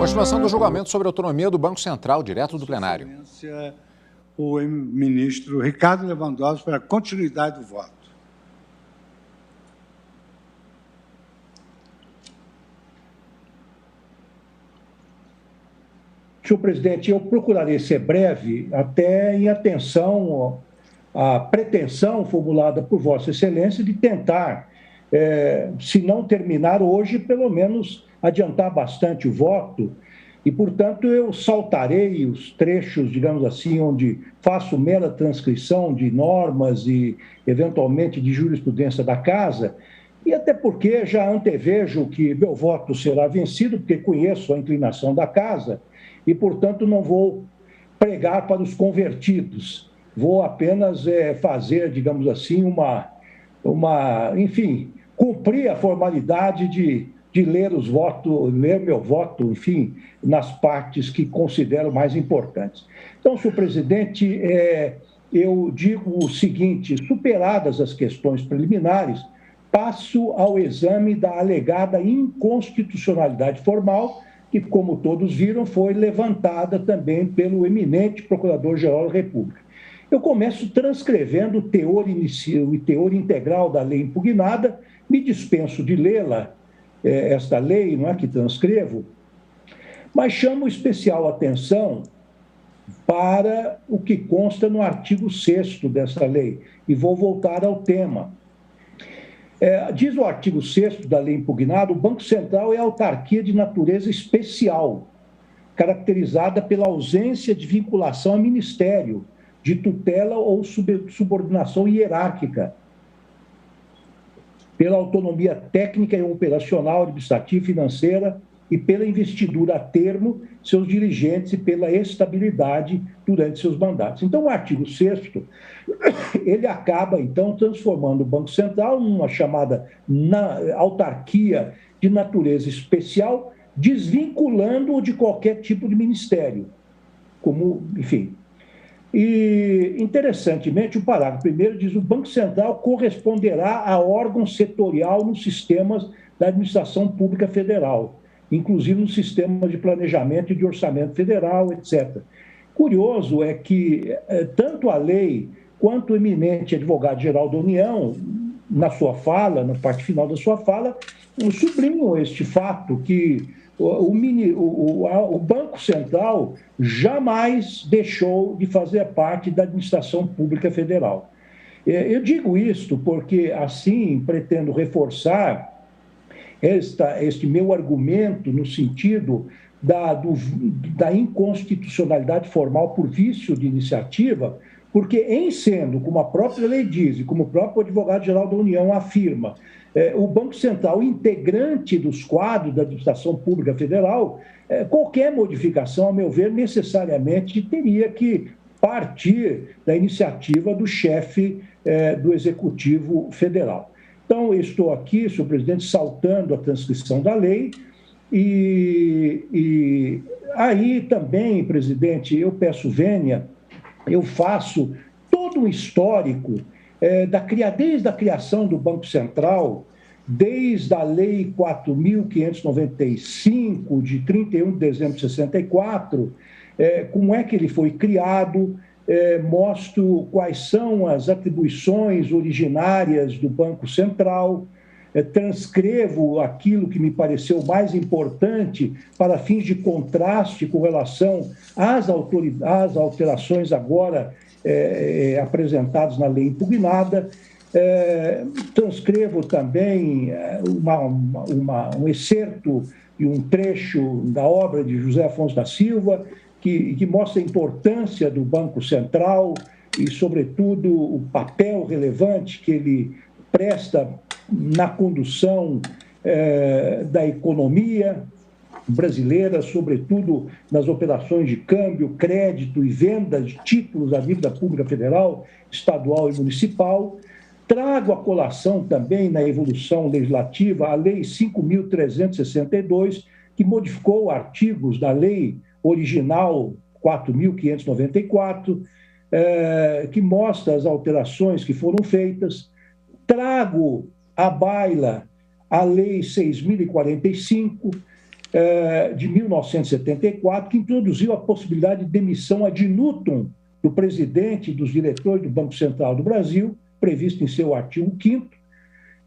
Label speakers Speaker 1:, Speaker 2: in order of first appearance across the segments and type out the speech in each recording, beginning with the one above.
Speaker 1: Continuação do julgamento sobre a autonomia do Banco Central, direto do plenário.
Speaker 2: O ministro Ricardo Lewandowski para a continuidade do voto.
Speaker 3: Senhor presidente, eu procurarei ser breve, até em atenção à pretensão formulada por Vossa Excelência de tentar, se não terminar hoje, pelo menos adiantar bastante o voto, e, portanto, eu saltarei os trechos, digamos assim, onde faço mera transcrição de normas e, eventualmente, de jurisprudência da Casa, e até porque já antevejo que meu voto será vencido, porque conheço a inclinação da Casa, e, portanto, não vou pregar para os convertidos. Vou apenas fazer, digamos assim, enfim, cumprir a formalidade de ler os votos, ler meu voto, enfim, nas partes que considero mais importantes. Então, senhor presidente, eu digo o seguinte: superadas as questões preliminares, passo ao exame da alegada inconstitucionalidade formal, que, como todos viram, foi levantada também pelo eminente Procurador-Geral da República. Eu começo transcrevendo o teor integral da lei impugnada, me dispenso de lê-la, esta lei, não é que transcrevo, mas chamo especial atenção para o que consta no artigo 6º dessa lei, e vou voltar ao tema. Diz o artigo 6º da lei impugnada: o Banco Central é autarquia de natureza especial, caracterizada pela ausência de vinculação a ministério, de tutela ou subordinação hierárquica, pela autonomia técnica e operacional, administrativa e financeira e pela investidura a termo seus dirigentes e pela estabilidade durante seus mandatos. Então, o artigo 6º, ele acaba, então, transformando o Banco Central numa chamada autarquia de natureza especial, desvinculando-o de qualquer tipo de ministério, como, enfim. E, interessantemente, o parágrafo 1º diz: o Banco Central corresponderá a órgão setorial nos sistemas da administração pública federal, inclusive no sistema de planejamento e de orçamento federal, etc. Curioso é que tanto a lei quanto o eminente advogado-geral da União, na sua fala, na parte final da sua fala, sublinham este fato, que o Banco Central jamais deixou de fazer parte da administração pública federal. Eu digo isto porque, assim, pretendo reforçar este meu argumento no sentido da inconstitucionalidade formal por vício de iniciativa, porque, em sendo, como a própria lei diz e como o próprio advogado-geral da União afirma, o Banco Central integrante dos quadros da administração pública federal, qualquer modificação, a meu ver, necessariamente teria que partir da iniciativa do chefe do Executivo Federal. Então, eu estou aqui, senhor presidente, saltando a transcrição da lei e aí também, presidente, eu peço vênia, eu faço todo um histórico desde a criação do Banco Central, desde a Lei 4.595, de 31 de dezembro de 64, como é que ele foi criado, mostro quais são as atribuições originárias do Banco Central, transcrevo aquilo que me pareceu mais importante para fins de contraste com relação às alterações agora apresentadas na lei impugnada. Transcrevo também um excerto e um trecho da obra de José Afonso da Silva, que mostra a importância do Banco Central e, sobretudo, o papel relevante que ele presta na condução da economia brasileira, sobretudo nas operações de câmbio, crédito e venda de títulos da dívida pública federal, estadual e municipal. Trago à colação também, na evolução legislativa, a Lei 5.362, que modificou artigos da lei original 4.594, que mostra as alterações que foram feitas. Trago à baila a Lei 6.045, de 1974, que introduziu a possibilidade de demissão ad nutum do presidente e dos diretores do Banco Central do Brasil, previsto em seu artigo 5º,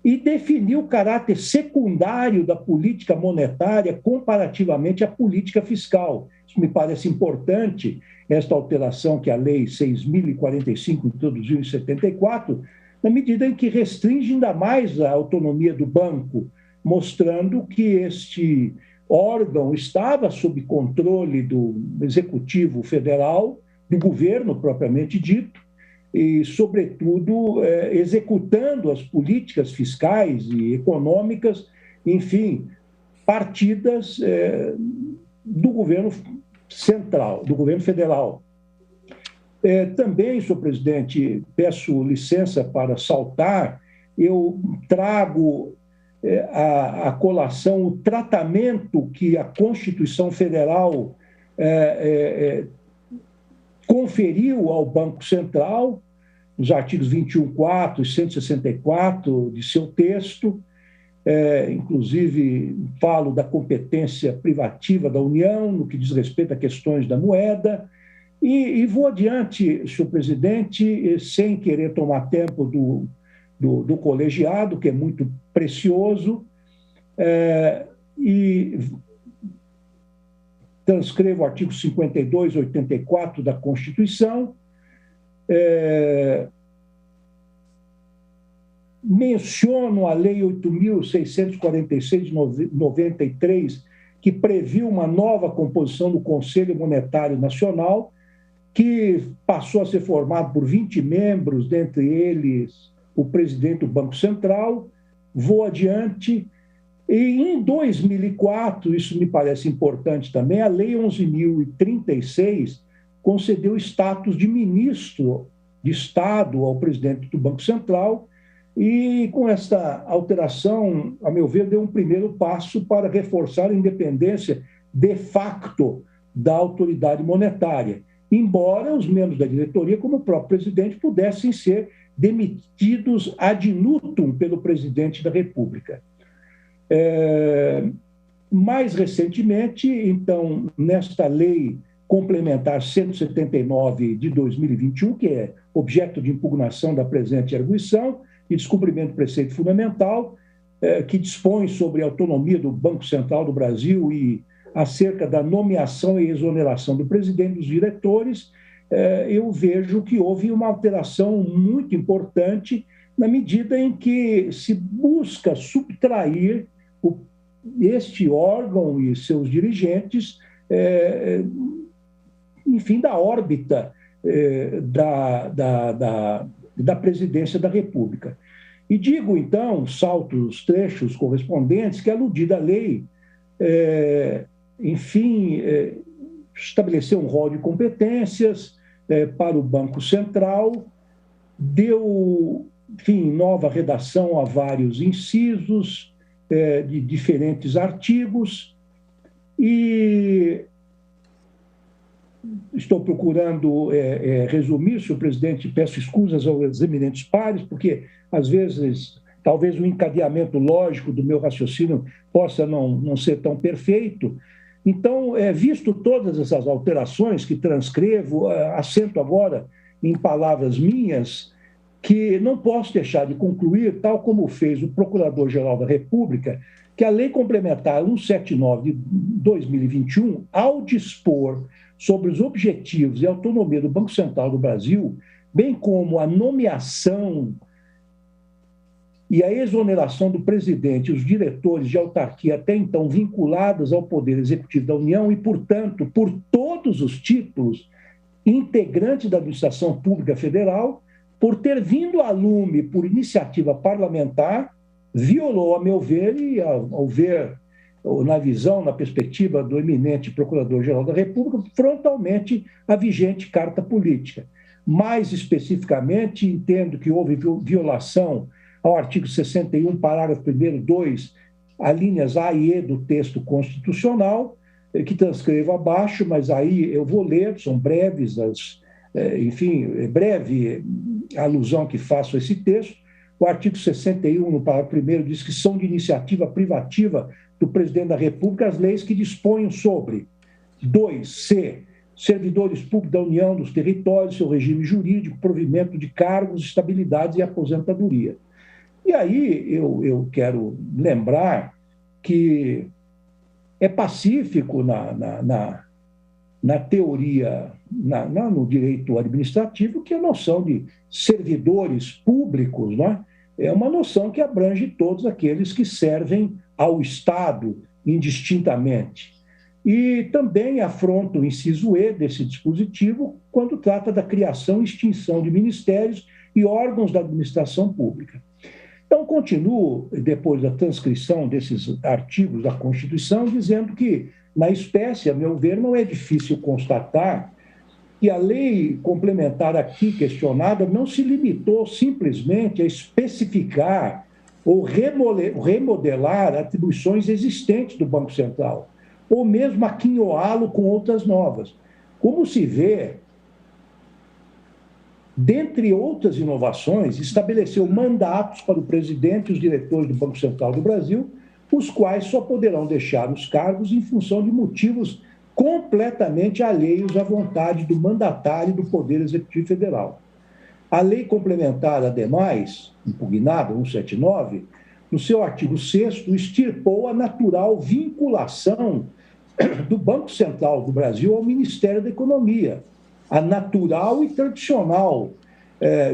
Speaker 3: e definiu o caráter secundário da política monetária comparativamente à política fiscal. Isso me parece importante, esta alteração que a Lei 6.045 introduziu em 74, na medida em que restringe ainda mais a autonomia do banco, mostrando que este órgão estava sob controle do Executivo Federal, do governo propriamente dito, e, sobretudo, executando as políticas fiscais e econômicas, enfim, partidas do governo central, do governo federal. Também, senhor presidente, peço licença para saltar, eu trago a colação o tratamento que a Constituição Federal conferiu ao Banco Central, nos artigos 21.4 e 164 de seu texto, inclusive falo da competência privativa da União, no que diz respeito a questões da moeda, e vou adiante, senhor presidente, sem querer tomar tempo do colegiado, que é muito precioso, e transcrevo o artigo 52 e 84 da Constituição, menciono a Lei 8.646 de 93, que previu uma nova composição do Conselho Monetário Nacional, que passou a ser formado por 20 membros, dentre eles o presidente do Banco Central. Vou adiante. E em 2004, isso me parece importante também, a Lei 11.036 concedeu status de ministro de Estado ao presidente do Banco Central e, com esta alteração, a meu ver, deu um primeiro passo para reforçar a independência de facto da autoridade monetária, embora os membros da diretoria, como o próprio presidente, pudessem ser demitidos ad nutum pelo presidente da República. Mais recentemente, então, nesta lei complementar 179 de 2021, que é objeto de impugnação da presente arguição e descumprimento do preceito fundamental, que dispõe sobre a autonomia do Banco Central do Brasil e acerca da nomeação e exoneração do presidente e dos diretores, eu vejo que houve uma alteração muito importante na medida em que se busca subtrair este órgão e seus dirigentes, enfim, da órbita da presidência da República. E digo, então, salto os trechos correspondentes, que a aludida lei, enfim, estabeleceu um rol de competências para o Banco Central, deu, enfim, nova redação a vários incisos de diferentes artigos, e estou procurando resumir, senhor presidente, peço escusas aos eminentes pares, porque, às vezes, talvez o encadeamento lógico do meu raciocínio possa não ser tão perfeito. Então, visto todas essas alterações que transcrevo, assento agora em palavras minhas, que não posso deixar de concluir, tal como fez o Procurador-Geral da República, que a Lei Complementar 179 de 2021, ao dispor sobre os objetivos e autonomia do Banco Central do Brasil, bem como a nomeação e a exoneração do presidente e os diretores de autarquia até então vinculados ao Poder Executivo da União e, portanto, por todos os títulos integrantes da administração pública federal, por ter vindo a lume por iniciativa parlamentar, violou, a meu ver, e ao ver, na visão, na perspectiva do eminente Procurador-Geral da República, frontalmente a vigente Carta Política. Mais especificamente, entendo que houve violação ao artigo 61, parágrafo 1º, 2, alíneas A e E do texto constitucional, que transcrevo abaixo, mas aí eu vou ler, são breves enfim, breve alusão que faço a esse texto. O artigo 61, no parágrafo 1º, diz que são de iniciativa privativa do Presidente da República as leis que disponham sobre 2c. Servidores públicos da União, dos territórios, seu regime jurídico, provimento de cargos, estabilidade e aposentadoria. E aí eu quero lembrar que é pacífico na teoria, no direito administrativo, que a noção de servidores públicos, não é? É uma noção que abrange todos aqueles que servem ao Estado indistintamente. E também afronta o inciso E desse dispositivo quando trata da criação e extinção de ministérios e órgãos da administração pública. Então, continuo, depois da transcrição desses artigos da Constituição, dizendo que, na espécie, a meu ver, não é difícil constatar que a lei complementar aqui questionada não se limitou simplesmente a especificar ou remodelar atribuições existentes do Banco Central, ou mesmo aquinhoá-lo com outras novas. Como se vê, dentre outras inovações, estabeleceu mandatos para o presidente e os diretores do Banco Central do Brasil, os quais só poderão deixar os cargos em função de motivos completamente alheios à vontade do mandatário do Poder Executivo Federal. A lei complementar, ademais, impugnada, 179, no seu artigo 6º, extirpou a natural vinculação do Banco Central do Brasil ao Ministério da Economia, a natural e tradicional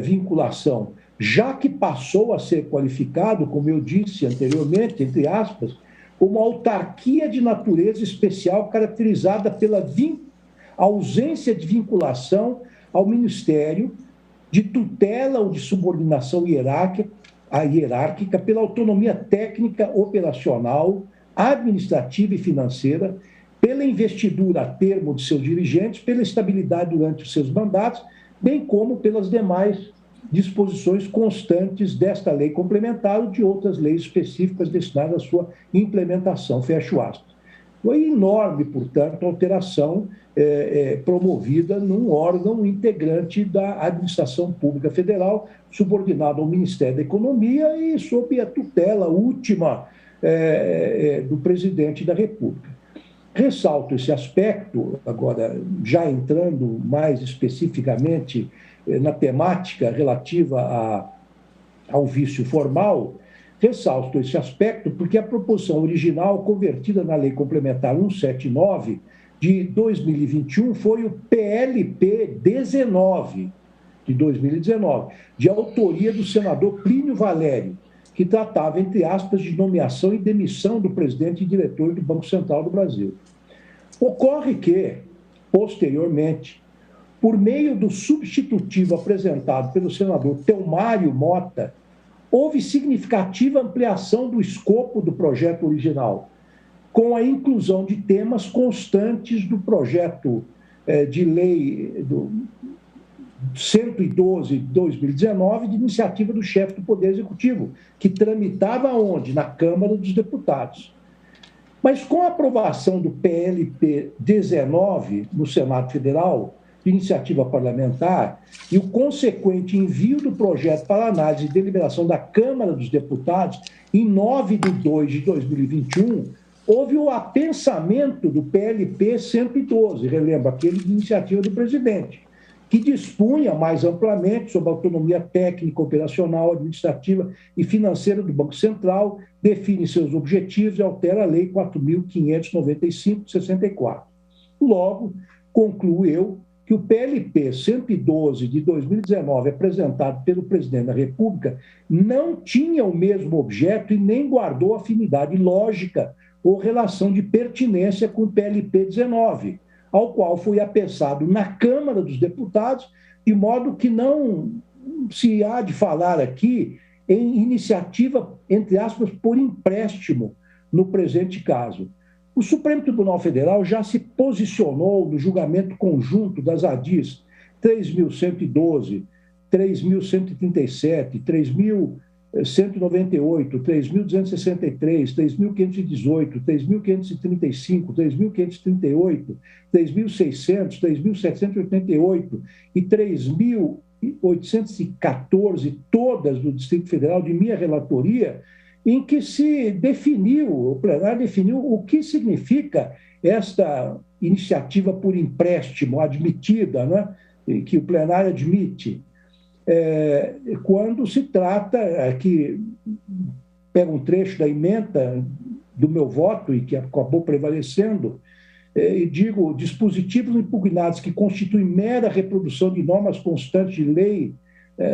Speaker 3: vinculação, já que passou a ser qualificado, como eu disse anteriormente, entre aspas, como autarquia de natureza especial caracterizada pela ausência de vinculação ao Ministério, de tutela ou de subordinação hierárquica pela autonomia técnica, operacional, administrativa e financeira, pela investidura a termo de seus dirigentes, pela estabilidade durante os seus mandatos, bem como pelas demais disposições constantes desta lei complementar ou de outras leis específicas destinadas à sua implementação, fecho aspas. Foi enorme, portanto, a alteração promovida num órgão integrante da administração pública federal, subordinado ao Ministério da Economia e sob a tutela última do presidente da República. Ressalto esse aspecto, agora já entrando mais especificamente na temática relativa ao vício formal, ressalto esse aspecto porque a proposição original convertida na Lei Complementar 179 de 2021 foi o PLP 19 de 2019, de autoria do senador Plínio Valério, que tratava, entre aspas, de nomeação e demissão do presidente e diretor do Banco Central do Brasil. Ocorre que, posteriormente, por meio do substitutivo apresentado pelo senador Telmário Mota, houve significativa ampliação do escopo do projeto original, com a inclusão de temas constantes do projeto de lei do 112 de 2019, de iniciativa do chefe do Poder Executivo, que tramitava onde? Na Câmara dos Deputados. Mas com a aprovação do PLP 19 no Senado Federal, de iniciativa parlamentar, e o consequente envio do projeto para análise e deliberação da Câmara dos Deputados, em 9 de 2 de 2021, houve o apensamento do PLP 112, relembro, aquele de iniciativa do presidente, que dispunha mais amplamente sobre a autonomia técnica, operacional, administrativa e financeira do Banco Central, define seus objetivos e altera a Lei 4.595 de 64. Logo, concluo eu que o PLP 112 de 2019, apresentado pelo presidente da República, não tinha o mesmo objeto e nem guardou afinidade lógica ou relação de pertinência com o PLP 19, ao qual foi apensado na Câmara dos Deputados, de modo que não se há de falar aqui em iniciativa, entre aspas, por empréstimo no presente caso. O Supremo Tribunal Federal já se posicionou no julgamento conjunto das ADIs 3.112, 3.137, 3.198, 3.263, 3.518, 3.535, 3.538, 3.600, 3.788 e 3.814, todas do Distrito Federal, de minha relatoria, em que se definiu, o plenário definiu o que significa esta iniciativa por empréstimo admitida, né, que o plenário admite, quando se trata, que pega um trecho da emenda do meu voto e que acabou prevalecendo, e digo, dispositivos impugnados que constituem mera reprodução de normas constantes de lei,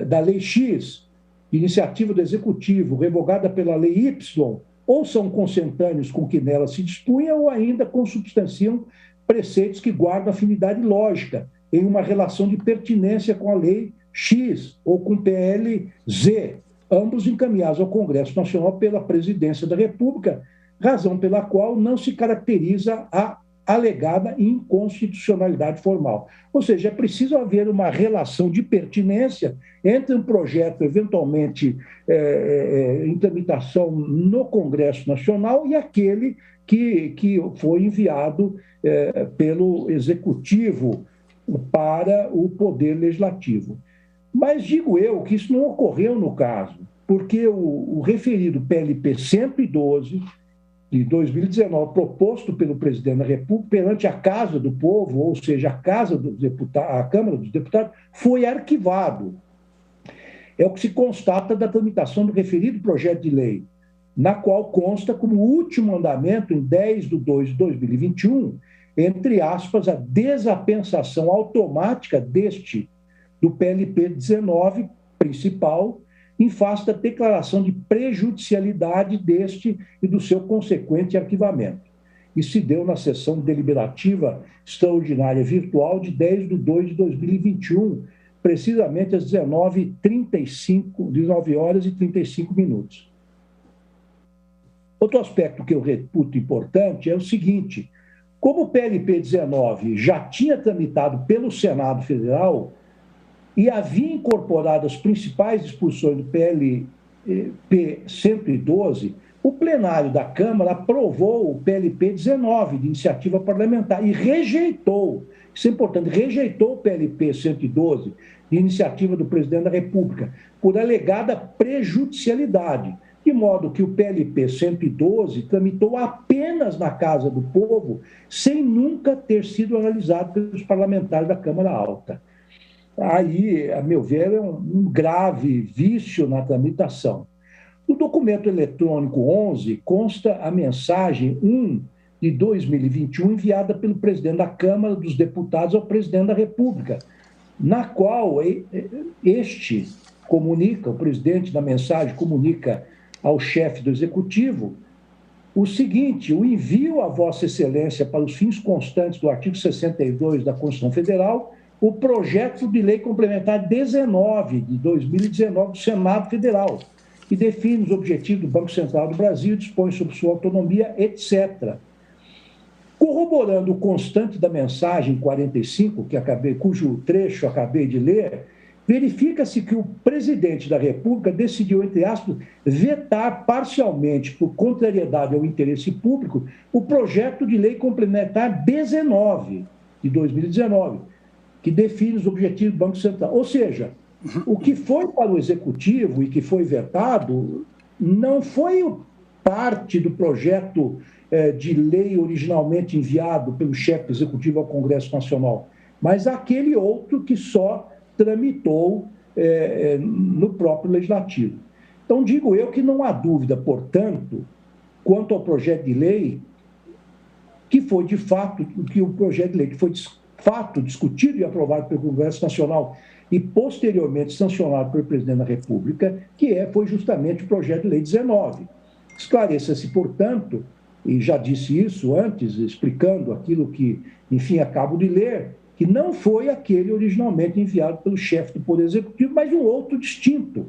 Speaker 3: da Lei X, iniciativa do Executivo, revogada pela Lei Y, ou são consentâneos com o que nela se dispunha, ou ainda consubstanciam preceitos que guardam afinidade lógica em uma relação de pertinência com a Lei X ou com o PL Z, ambos encaminhados ao Congresso Nacional pela Presidência da República, razão pela qual não se caracteriza a alegada inconstitucionalidade formal. Ou seja, é preciso haver uma relação de pertinência entre um projeto eventualmente em tramitação no Congresso Nacional e aquele que foi enviado pelo Executivo para o Poder Legislativo. Mas digo eu que isso não ocorreu no caso, porque o referido PLP 112, de 2019, proposto pelo presidente da República perante a Casa do Povo, ou seja, a Câmara dos Deputados, foi arquivado. É o que se constata da tramitação do referido projeto de lei, na qual consta como último andamento, em 10/2/2021, entre aspas, a desapensação automática do PLP 19 principal, em face da declaração de prejudicialidade deste e do seu consequente arquivamento. Isso se deu na sessão deliberativa extraordinária virtual de 10/2/2021, precisamente às 19 horas e 35 minutos. Outro aspecto que eu reputo importante é o seguinte: como o PLP 19 já tinha tramitado pelo Senado Federal e havia incorporado as principais disposições do PLP 112, o plenário da Câmara aprovou o PLP 19, de iniciativa parlamentar, e rejeitou, isso é importante, rejeitou o PLP 112, de iniciativa do presidente da República, por alegada prejudicialidade, de modo que o PLP 112 tramitou apenas na Casa do Povo, sem nunca ter sido analisado pelos parlamentares da Câmara Alta. Aí, a meu ver, é um grave vício na tramitação. No documento eletrônico 11, consta a mensagem 1 de 2021, enviada pelo presidente da Câmara dos Deputados ao presidente da República, na qual este comunica, o presidente da mensagem comunica ao chefe do Executivo o seguinte: o envio a Vossa Excelência, para os fins constantes do artigo 62 da Constituição Federal, o projeto de lei complementar 19 de 2019 do Senado Federal, que define os objetivos do Banco Central do Brasil, dispõe sobre sua autonomia, etc. Corroborando o constante da mensagem 45, cujo trecho acabei de ler, verifica-se que o presidente da República decidiu, entre aspas, vetar parcialmente, por contrariedade ao interesse público, o projeto de lei complementar 19 de 2019, que define os objetivos do Banco Central. Ou seja, o que foi para o Executivo e que foi vetado não foi parte do projeto de lei originalmente enviado pelo chefe do Executivo ao Congresso Nacional, mas aquele outro que só tramitou no próprio Legislativo. Então, digo eu que não há dúvida, portanto, quanto ao projeto de lei, que foi de fato, discutido e aprovado pelo Congresso Nacional e posteriormente sancionado pelo presidente da República, foi justamente o projeto de lei 19. Esclareça-se, portanto, e já disse isso antes, explicando aquilo que, enfim, acabo de ler, que não foi aquele originalmente enviado pelo chefe do Poder Executivo, mas um outro distinto,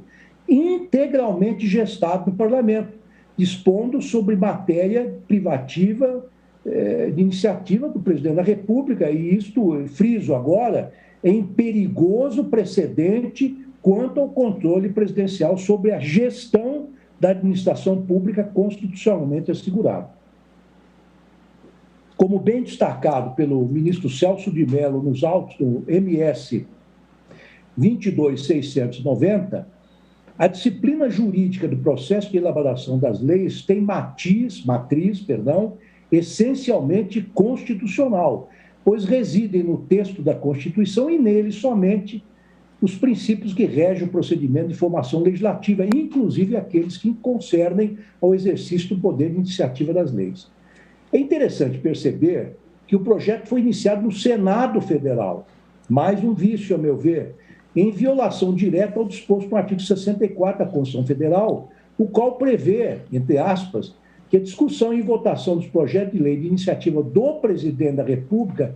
Speaker 3: integralmente gestado no Parlamento, dispondo sobre matéria privativa de iniciativa do presidente da República, e isto, friso agora, em perigoso precedente quanto ao controle presidencial sobre a gestão da administração pública constitucionalmente assegurada. Como bem destacado pelo ministro Celso de Mello nos autos do MS 22.690, A disciplina jurídica do processo de elaboração das leis tem matriz, essencialmente constitucional, pois residem no texto da Constituição e nele somente os princípios que regem o procedimento de formação legislativa, inclusive aqueles que concernem ao exercício do poder de iniciativa das leis. É interessante perceber que o projeto foi iniciado no Senado Federal, mais um vício, a meu ver, em violação direta ao disposto no artigo 64 da Constituição Federal, o qual prevê, entre aspas, que a discussão e votação dos projetos de lei de iniciativa do Presidente da República,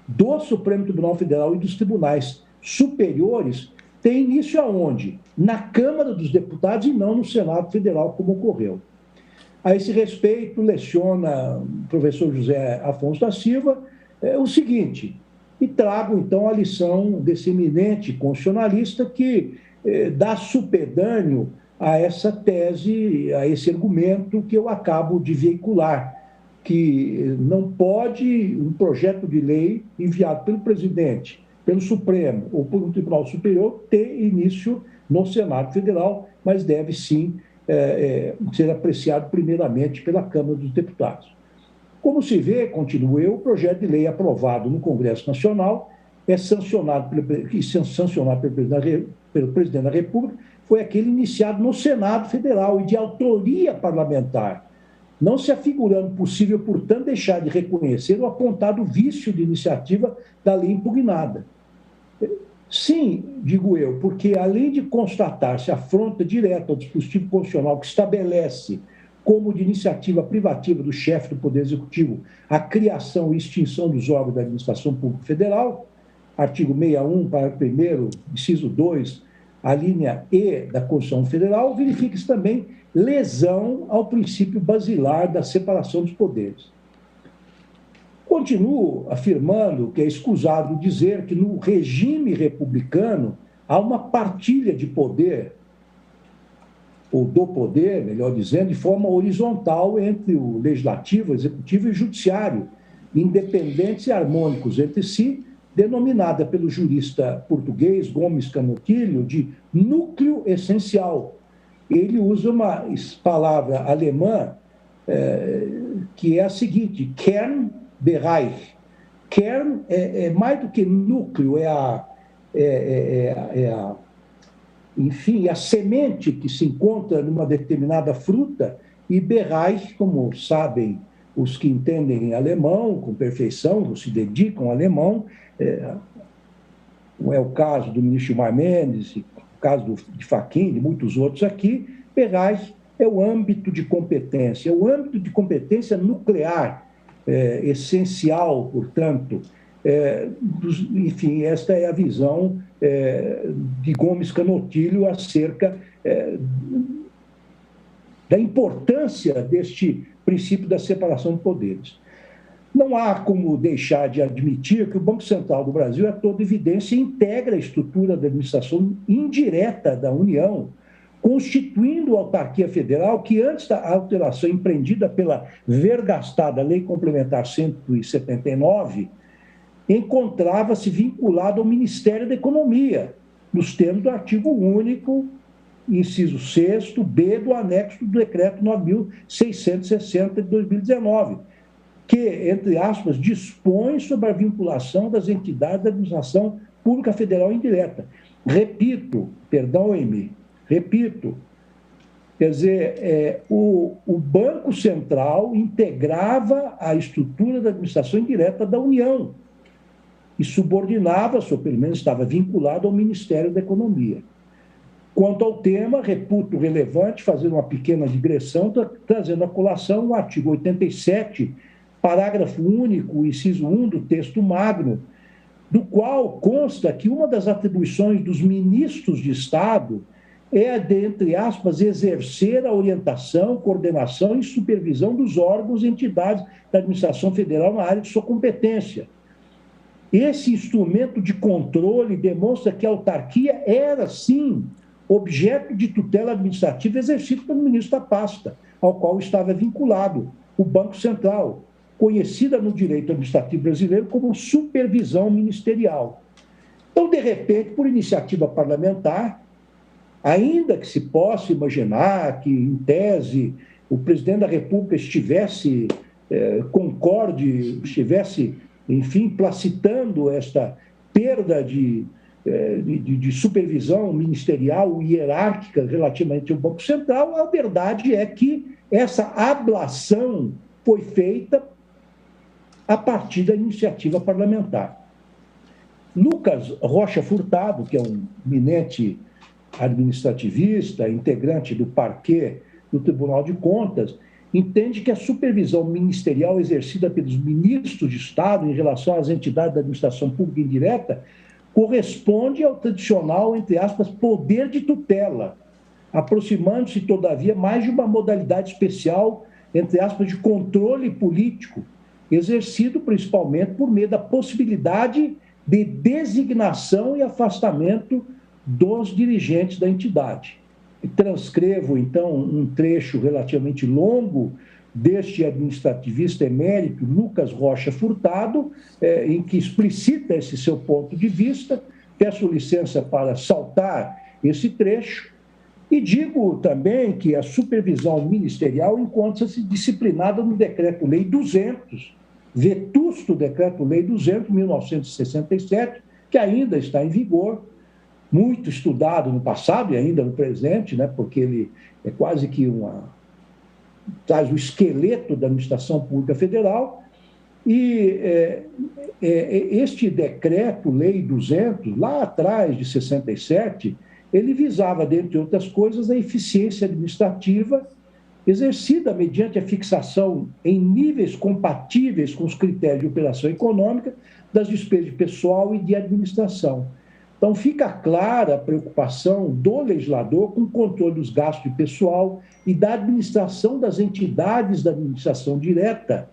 Speaker 3: do Supremo Tribunal Federal e dos tribunais superiores tem início aonde? Na Câmara dos Deputados e não no Senado Federal, como ocorreu. A esse respeito, leciona o professor José Afonso da Silva o seguinte, e trago, então, a lição desse eminente constitucionalista que dá supedâneo a essa tese, a esse argumento que eu acabo de veicular, que não pode um projeto de lei enviado pelo presidente, pelo Supremo ou por um Tribunal Superior ter início no Senado Federal, mas deve sim ser apreciado primeiramente pela Câmara dos Deputados. Como se vê, continuo eu, o projeto de lei aprovado no Congresso Nacional é sancionado pelo Presidente da República, foi aquele iniciado no Senado Federal e de autoria parlamentar, não se afigurando possível, portanto, deixar de reconhecer o apontado vício de iniciativa da lei impugnada. Sim, digo eu, porque além de constatar-se afronta direta ao dispositivo constitucional que estabelece como de iniciativa privativa do chefe do Poder Executivo a criação e extinção dos órgãos da administração pública federal, artigo 61, parágrafo 1º, inciso 2, a linha E da Constituição Federal, verifica-se também lesão ao princípio basilar da separação dos poderes. Continuo afirmando que é escusado dizer que no regime republicano há uma partilha de poder, ou do poder, melhor dizendo, de forma horizontal entre o legislativo, o executivo e o judiciário, independentes e harmônicos entre si, denominada pelo jurista português Gomes Canotilho de núcleo essencial. Ele usa uma palavra alemã que é a seguinte, Kernbereich. Kern é mais do que núcleo, enfim, a semente que se encontra numa determinada fruta, e Bereich, como sabem os que entendem alemão com perfeição, se dedicam ao alemão, não é o caso do ministro Gilmar Mendes, o caso de Fachin, de muitos outros aqui, Bereich é o âmbito de competência, nuclear, essencial, portanto, enfim, esta é a visão de Gomes Canotilho acerca da importância deste princípio da separação de poderes. Não há como deixar de admitir que o Banco Central do Brasil, a toda evidência, integra a estrutura da administração indireta da União, constituindo a autarquia federal que, antes da alteração empreendida pela vergastada Lei Complementar 179, encontrava-se vinculado ao Ministério da Economia, nos termos do artigo único, inciso 6º, do anexo do Decreto 9.660 de 2019, que, entre aspas, dispõe sobre a vinculação das entidades da administração pública federal indireta. Repito, quer dizer, o Banco Central integrava a estrutura da administração indireta da União e subordinava-se, ou pelo menos estava vinculado ao Ministério da Economia. Quanto ao tema, reputo relevante fazer uma pequena digressão, trazendo à colação o artigo 87, parágrafo único, inciso 1 do texto magno, do qual consta que uma das atribuições dos ministros de Estado é a de, entre aspas, exercer a orientação, coordenação e supervisão dos órgãos e entidades da administração federal na área de sua competência. Esse instrumento de controle demonstra que a autarquia era, sim, objeto de tutela administrativa exercido pelo ministro da pasta, ao qual estava vinculado o Banco Central, conhecida no direito administrativo brasileiro como supervisão ministerial. Então, de repente, por iniciativa parlamentar, Ainda que se possa imaginar que, em tese, o presidente da República estivesse enfim, placitando esta perda de supervisão ministerial hierárquica relativamente ao Banco Central, a verdade é que essa ablação foi feita a partir da iniciativa parlamentar. Lucas Rocha Furtado, que é um eminente administrativista, integrante do parquê do Tribunal de Contas, entende que a supervisão ministerial exercida pelos ministros de Estado em relação às entidades da administração pública indireta corresponde ao tradicional, entre aspas, poder de tutela, aproximando-se, todavia, mais de uma modalidade especial, entre aspas, de controle político, exercido principalmente por meio da possibilidade de designação e afastamento dos dirigentes da entidade. Transcrevo, então, um trecho relativamente longo deste administrativista emérito, Lucas Rocha Furtado, em que explicita esse seu ponto de vista. Peço licença para saltar esse trecho e digo também que a supervisão ministerial encontra-se disciplinada no Decreto-Lei 200, vetusto Decreto-Lei 200, 1967, que ainda está em vigor, muito estudado no passado e ainda no presente, né, porque ele é quase que traz o esqueleto da administração pública federal, e este Decreto-Lei 200, lá atrás, de 67, ele visava, dentre outras coisas, a eficiência administrativa exercida mediante a fixação em níveis compatíveis com os critérios de operação econômica das despesas de pessoal e de administração. Então, fica clara a preocupação do legislador com o controle dos gastos de pessoal e da administração das entidades da administração direta,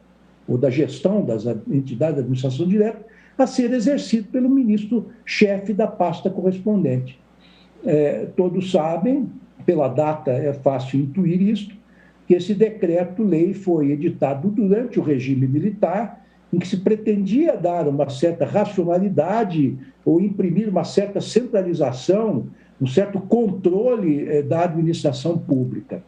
Speaker 3: ou da gestão das entidades da administração direta, a ser exercido pelo ministro-chefe da pasta correspondente. Todos sabem, pela data é fácil intuir isto, que esse decreto-lei foi editado durante o regime militar, em que se pretendia dar uma certa racionalidade ou imprimir uma certa centralização, um certo controle da administração pública.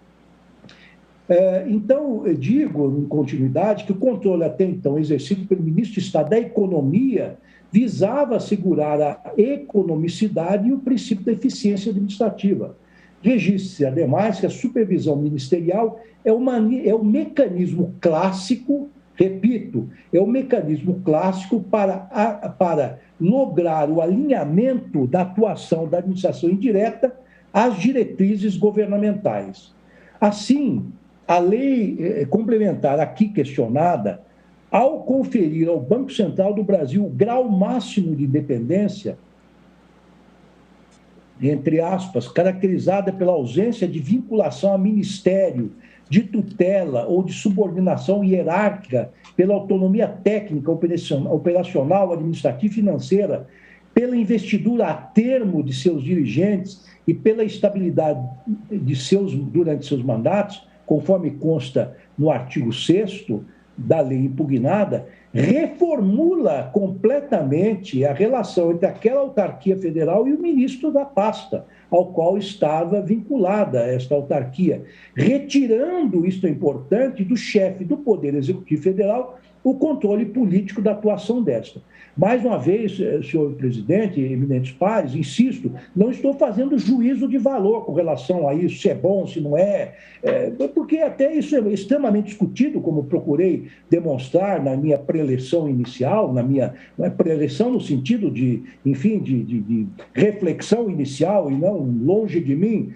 Speaker 3: Então, eu digo, em continuidade, que o controle até então exercido pelo ministro de Estado da Economia visava assegurar a economicidade e o princípio da eficiência administrativa. Registre-se, ademais, que a supervisão ministerial é o mecanismo clássico, repito, é o mecanismo clássico para lograr o alinhamento da atuação da administração indireta às diretrizes governamentais. Assim, a lei complementar aqui questionada, ao conferir ao Banco Central do Brasil o grau máximo de independência, entre aspas, caracterizada pela ausência de vinculação a ministério, de tutela ou de subordinação hierárquica, pela autonomia técnica, operacional, administrativa e financeira, pela investidura a termo de seus dirigentes e pela estabilidade durante seus mandatos, conforme consta no artigo 6º da lei impugnada, reformula completamente a relação entre aquela autarquia federal e o ministro da pasta, ao qual estava vinculada esta autarquia, retirando, isto é importante, do chefe do Poder Executivo Federal o controle político da atuação desta. Mais uma vez, senhor presidente, eminentes pares, insisto, não estou fazendo juízo de valor com relação a isso, se é bom, se não é, porque até isso é extremamente discutido, como procurei demonstrar na minha preleção inicial, não é preleção no sentido de, enfim, de reflexão inicial e não longe de mim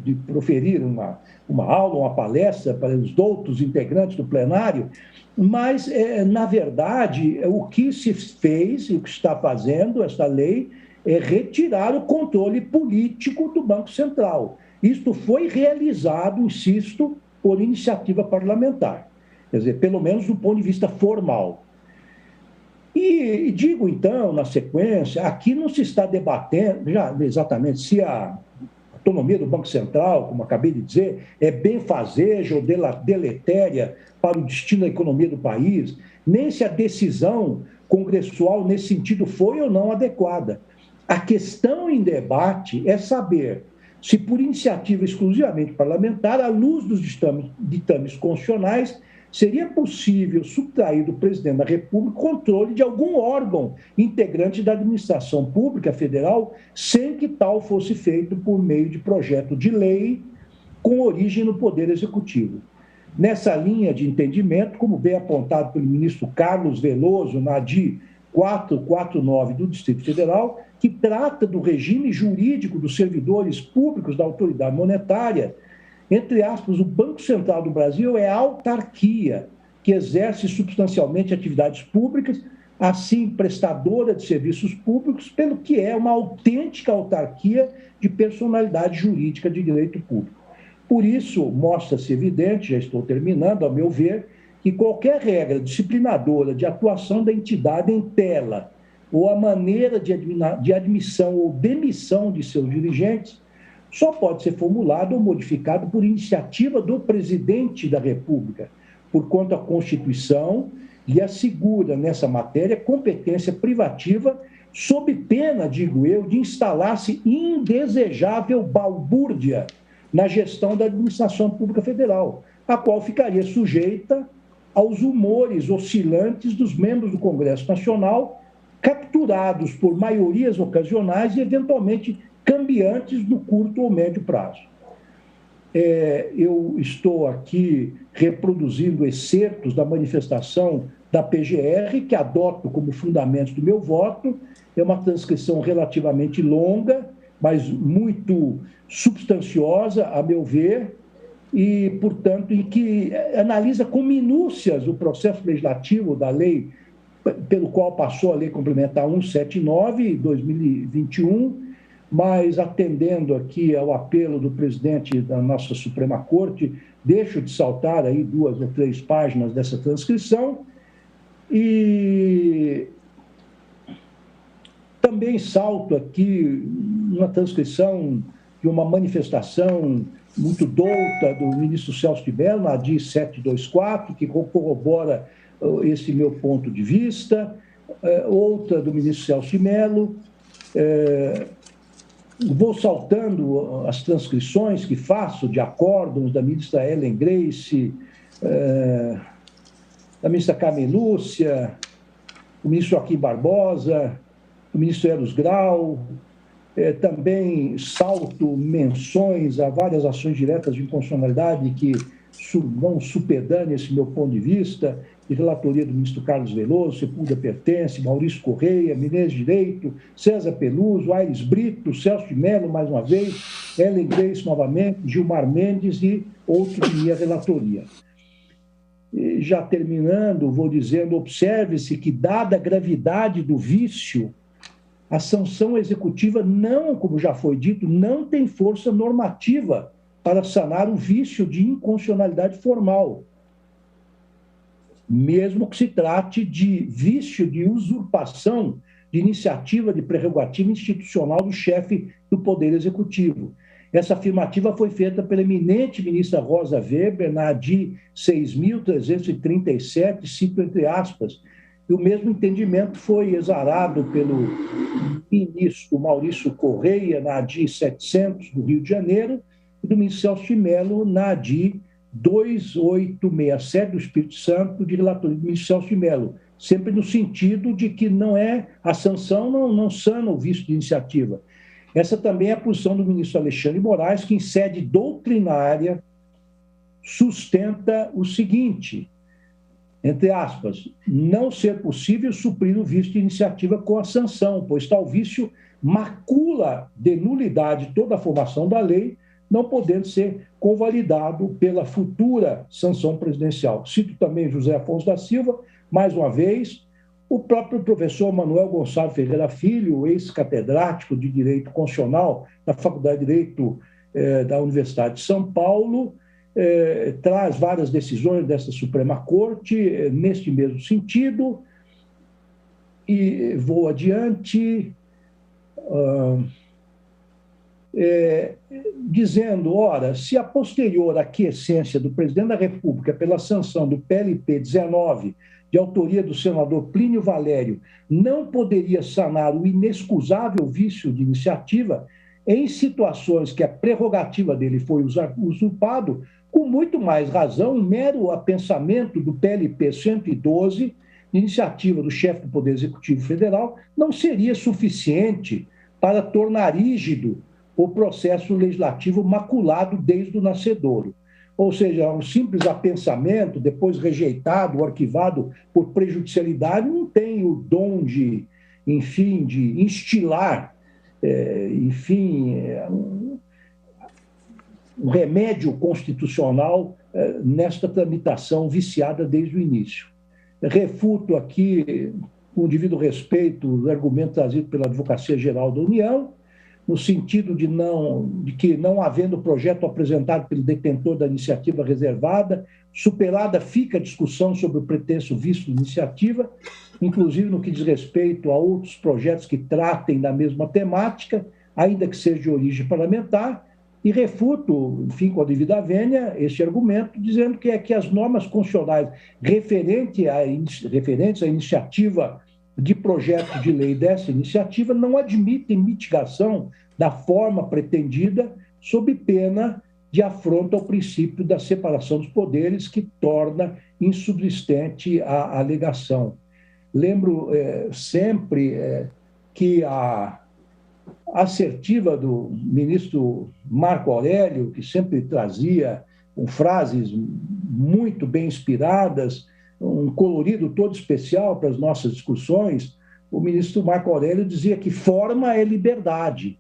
Speaker 3: de proferir uma aula, uma palestra para os outros integrantes do plenário, mas, na verdade, o que se fez e o que está fazendo esta lei é retirar o controle político do Banco Central. Isto foi realizado, insisto, por iniciativa parlamentar, quer dizer, pelo menos do ponto de vista formal. E digo, então, na sequência, aqui não se está debatendo já exatamente se a autonomia do Banco Central, como acabei de dizer, é benfazeja ou deletéria para o destino da economia do país, nem se a decisão congressual nesse sentido foi ou não adequada. A questão em debate é saber se por iniciativa exclusivamente parlamentar, à luz dos ditames constitucionais, seria possível subtrair do presidente da República o controle de algum órgão integrante da administração pública federal, sem que tal fosse feito por meio de projeto de lei com origem no Poder Executivo. Nessa linha de entendimento, como bem apontado pelo ministro Carlos Veloso, na ADI 449 do Distrito Federal, que trata do regime jurídico dos servidores públicos da autoridade monetária, entre aspas, o Banco Central do Brasil é a autarquia que exerce substancialmente atividades públicas, assim prestadora de serviços públicos, pelo que é uma autêntica autarquia de personalidade jurídica de direito público. Por isso, mostra-se evidente, já estou terminando, ao meu ver, que qualquer regra disciplinadora de atuação da entidade em tela ou a maneira de admissão ou demissão de seus dirigentes só pode ser formulado ou modificado por iniciativa do presidente da República, por quanto a Constituição lhe assegura, nessa matéria, competência privativa, sob pena, digo eu, de instalar-se indesejável balbúrdia na gestão da administração pública federal, a qual ficaria sujeita aos humores oscilantes dos membros do Congresso Nacional, capturados por maiorias ocasionais e, eventualmente, cambiantes no curto ou médio prazo. Eu estou aqui reproduzindo excertos da manifestação da PGR, que adoto como fundamentos do meu voto. É uma transcrição relativamente longa, mas muito substanciosa, a meu ver, e, portanto, em que analisa com minúcias o processo legislativo da lei pelo qual passou a Lei Complementar 179, de 2021, mas atendendo aqui ao apelo do presidente da nossa Suprema Corte, deixo de saltar aí 2 ou 3 páginas dessa transcrição e também salto aqui uma transcrição de uma manifestação muito douta do ministro Celso de Mello, na ADI 724, que corrobora esse meu ponto de vista, outra do ministro Celso de Mello. Vou saltando as transcrições que faço de acórdãos da ministra Ellen Grace, da ministra Carmen Lúcia, do ministro Joaquim Barbosa, do ministro Eros Grau. Também salto menções a várias ações diretas de inconstitucionalidade que vão supedâneas esse meu ponto de vista, de relatoria do ministro Carlos Veloso, Sepúlveda Pertence, Maurício Correia, Menezes Direito, César Peluso, Aires Brito, Celso de Mello, mais uma vez, Ellen Grace novamente, Gilmar Mendes e outros de minha relatoria. E já terminando, vou dizendo, observe-se que, dada a gravidade do vício, a sanção executiva não, como já foi dito, não tem força normativa para sanar o vício de inconstitucionalidade formal, mesmo que se trate de vício de usurpação de iniciativa de prerrogativa institucional do chefe do Poder Executivo. Essa afirmativa foi feita pela eminente ministra Rosa Weber, na ADI 6.337, cito entre aspas, e o mesmo entendimento foi exarado pelo ministro Maurício Correia, na ADI 700, do Rio de Janeiro, e do ministro Celso de Mello, na ADI 2867 do Espírito Santo, de relatoria do ministro Celso de Mello, sempre no sentido de que não é a sanção, não sana o vício de iniciativa. Essa também é a posição do ministro Alexandre de Moraes, que em sede doutrinária sustenta o seguinte, entre aspas, não ser possível suprir o vício de iniciativa com a sanção, pois tal vício macula de nulidade toda a formação da lei, não podendo ser convalidado pela futura sanção presidencial. Cito também José Afonso da Silva, mais uma vez, o próprio professor Manuel Gonçalo Ferreira Filho, ex-catedrático de Direito Constitucional da Faculdade de Direito da Universidade de São Paulo, traz várias decisões desta Suprema Corte neste mesmo sentido, e vou adiante, dizendo, ora, se a posterior aquiescência do presidente da República pela sanção do PLP 19, de autoria do senador Plínio Valério, não poderia sanar o inexcusável vício de iniciativa, em situações que a prerrogativa dele foi usurpado, com muito mais razão, um mero apensamento do PLP 112, iniciativa do chefe do Poder Executivo Federal, não seria suficiente para tornar rígido o processo legislativo maculado desde o nascedouro. Ou seja, um simples apensamento, depois rejeitado ou arquivado por prejudicialidade, não tem o dom de, enfim, de instilar, um remédio constitucional nesta tramitação viciada desde o início. Refuto aqui, com o devido respeito, o argumento trazido pela Advocacia Geral da União, no sentido de que, não havendo projeto apresentado pelo detentor da iniciativa reservada, superada fica a discussão sobre o pretenso vício de iniciativa, inclusive no que diz respeito a outros projetos que tratem da mesma temática, ainda que seja de origem parlamentar, e refuto, enfim, com a devida vênia, este argumento, dizendo que as normas constitucionais referentes à iniciativa de projeto de lei dessa iniciativa não admitem mitigação da forma pretendida, sob pena de afronta ao princípio da separação dos poderes, que torna insubsistente a alegação. Lembro sempre que a assertiva do ministro Marco Aurélio, que sempre trazia com frases muito bem inspiradas, um colorido todo especial para as nossas discussões, o ministro Marco Aurélio dizia que forma é liberdade.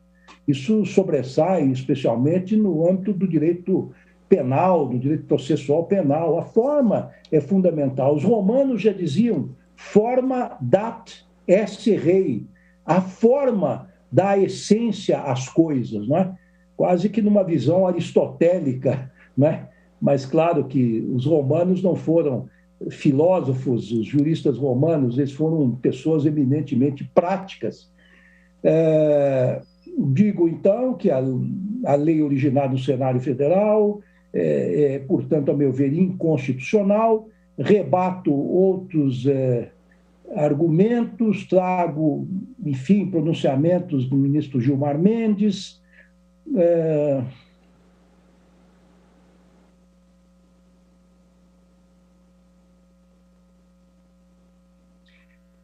Speaker 3: Isso sobressai especialmente no âmbito do direito penal, do direito processual penal. A forma é fundamental. Os romanos já diziam forma dat esse rei. A forma dá essência às coisas, não é? Quase que numa visão aristotélica, não é? Mas claro que os romanos não foram filósofos, os juristas romanos, eles foram pessoas eminentemente práticas. Digo, então, que a lei originada no Senado Federal portanto, a meu ver, inconstitucional. Rebato outros argumentos, trago, enfim, pronunciamentos do ministro Gilmar Mendes.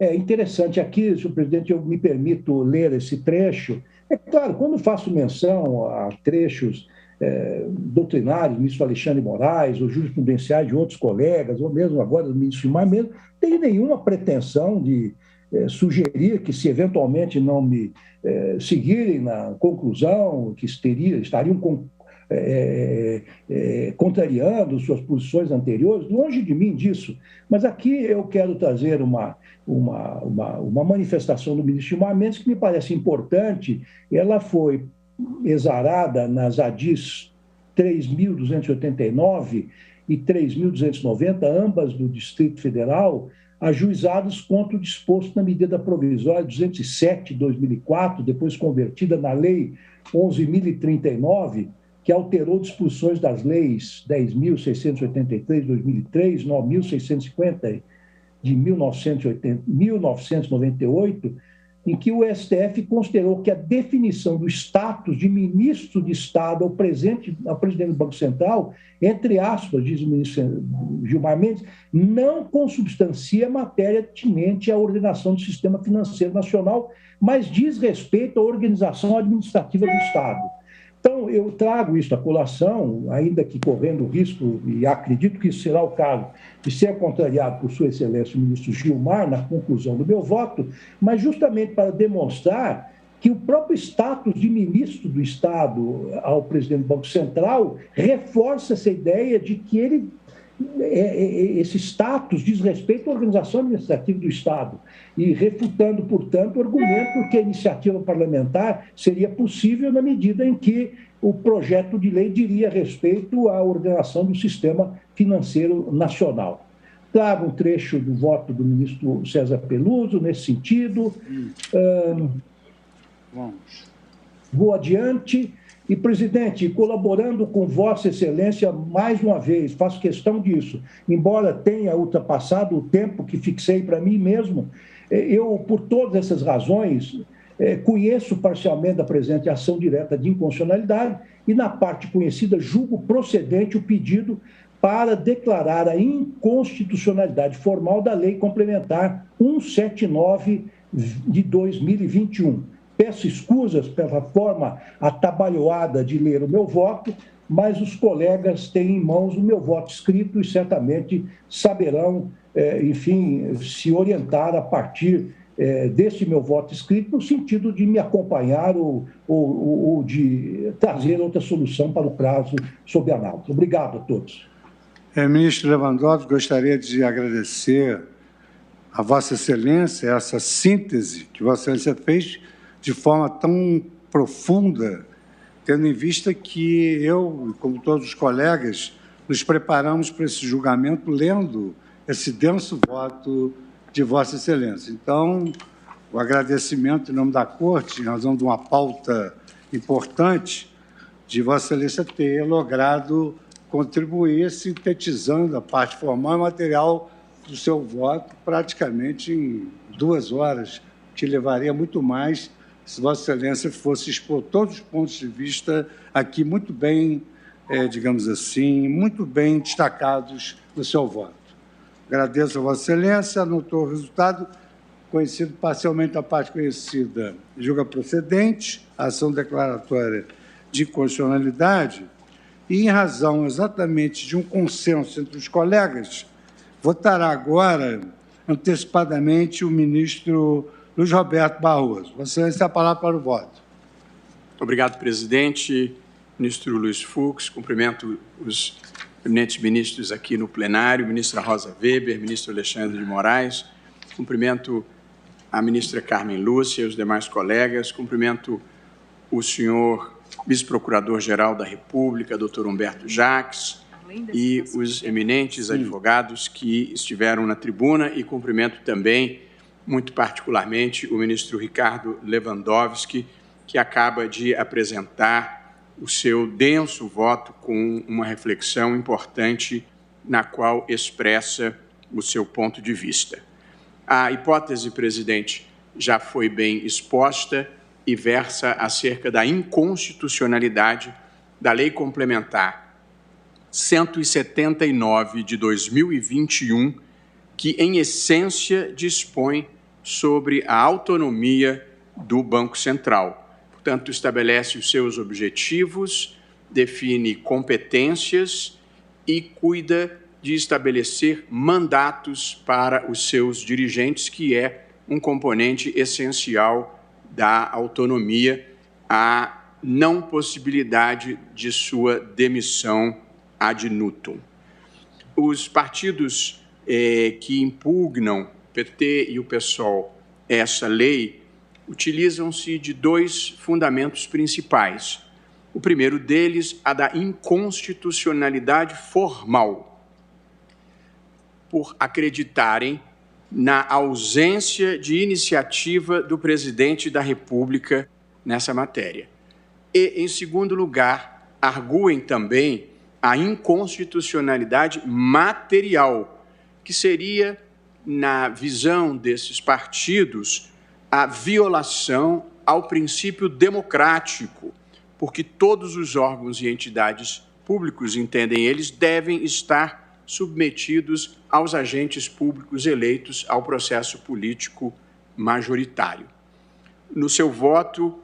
Speaker 3: É interessante aqui, senhor presidente, eu me permito ler esse trecho. É claro, quando faço menção a trechos doutrinários do ministro Alexandre Moraes, ou jurisprudenciais de outros colegas, ou mesmo agora do ministro Gilmar Mendes, não tenho nenhuma pretensão de sugerir que, se eventualmente não me seguirem na conclusão, que estariam contrariando suas posições anteriores, longe de mim disso. Mas aqui eu quero trazer uma manifestação do ministro Gilmar Mendes que me parece importante. Ela foi exarada nas ADIs 3.289 e 3.290, ambas do Distrito Federal, ajuizadas contra o disposto na medida provisória 207 de 2004, depois convertida na Lei 11.039, que alterou disposições das leis 10.683 de 2003, 9.650 de 1998, em que o STF considerou que a definição do status de ministro de Estado ao presidente do Banco Central, entre aspas, diz o ministro Gilmar Mendes, não consubstancia matéria atinente à ordenação do sistema financeiro nacional, mas diz respeito à organização administrativa do Estado. Então, eu trago isso à colação, ainda que correndo o risco, e acredito que isso será o caso, de ser contrariado por Sua Excelência o ministro Gilmar na conclusão do meu voto, mas justamente para demonstrar que o próprio status de ministro do Estado ao presidente do Banco Central reforça essa ideia de que esse status diz respeito à organização administrativa do Estado, e refutando, portanto, o argumento que a iniciativa parlamentar seria possível na medida em que o projeto de lei diria respeito à ordenação do sistema financeiro nacional. Trago um trecho do voto do ministro César Peluso nesse sentido. Vou adiante. E, presidente, colaborando com Vossa Excelência, mais uma vez, faço questão disso, embora tenha ultrapassado o tempo que fixei para mim mesmo, eu, por todas essas razões, conheço parcialmente a presente ação direta de inconstitucionalidade e, na parte conhecida, julgo procedente o pedido para declarar a inconstitucionalidade formal da Lei Complementar 179 de 2021. Peço escusas pela forma atabalhoada de ler o meu voto, mas os colegas têm em mãos o meu voto escrito e certamente saberão, enfim, se orientar a partir desse meu voto escrito, no sentido de me acompanhar ou de trazer outra solução para o prazo sob análise. Obrigado a todos.
Speaker 2: Ministro Lewandowski, gostaria de agradecer a Vossa Excelência essa síntese que Vossa Excelência fez de forma tão profunda, tendo em vista que eu, como todos os colegas, nos preparamos para esse julgamento lendo esse denso voto de Vossa Excelência. Então, o agradecimento em nome da Corte, em razão de uma pauta importante, de Vossa Excelência ter logrado contribuir sintetizando a parte formal e material do seu voto praticamente em 2 horas, que levaria muito mais se Vossa Excelência fosse expor todos os pontos de vista aqui muito bem, digamos assim, muito bem destacados no seu voto. Agradeço a Vossa Excelência, anotou o resultado, conhecido parcialmente a parte conhecida, julga procedente, a ação declaratória de constitucionalidade, e em razão exatamente de um consenso entre os colegas, votará agora, antecipadamente, o ministro Luiz Roberto Barroso. Vossa Excelência, a palavra para o voto.
Speaker 4: Obrigado, presidente. Ministro Luiz Fux, cumprimento os eminentes ministros aqui no plenário, ministra Rosa Weber, ministro Alexandre de Moraes, cumprimento a ministra Carmen Lúcia e os demais colegas, cumprimento o senhor vice-procurador-geral da República, doutor Humberto Jacques, e os eminentes advogados que estiveram na tribuna, e cumprimento também, muito particularmente, o ministro Ricardo Lewandowski, que acaba de apresentar o seu denso voto com uma reflexão importante na qual expressa o seu ponto de vista. A hipótese, presidente, já foi bem exposta e versa acerca da inconstitucionalidade da Lei Complementar 179 de 2021, que, em essência, dispõe sobre a autonomia do Banco Central. Portanto, estabelece os seus objetivos, define competências e cuida de estabelecer mandatos para os seus dirigentes, que é um componente essencial da autonomia, a não possibilidade de sua demissão ad nutum. Os partidos que impugnam, PT e o PSOL, essa lei, utilizam-se de 2 fundamentos principais. O primeiro deles, a da inconstitucionalidade formal, por acreditarem na ausência de iniciativa do presidente da República nessa matéria. E, em segundo lugar, arguem também a inconstitucionalidade material, que seria, na visão desses partidos, a violação ao princípio democrático, porque todos os órgãos e entidades públicos, entendem eles, devem estar submetidos aos agentes públicos eleitos ao processo político majoritário. No seu voto,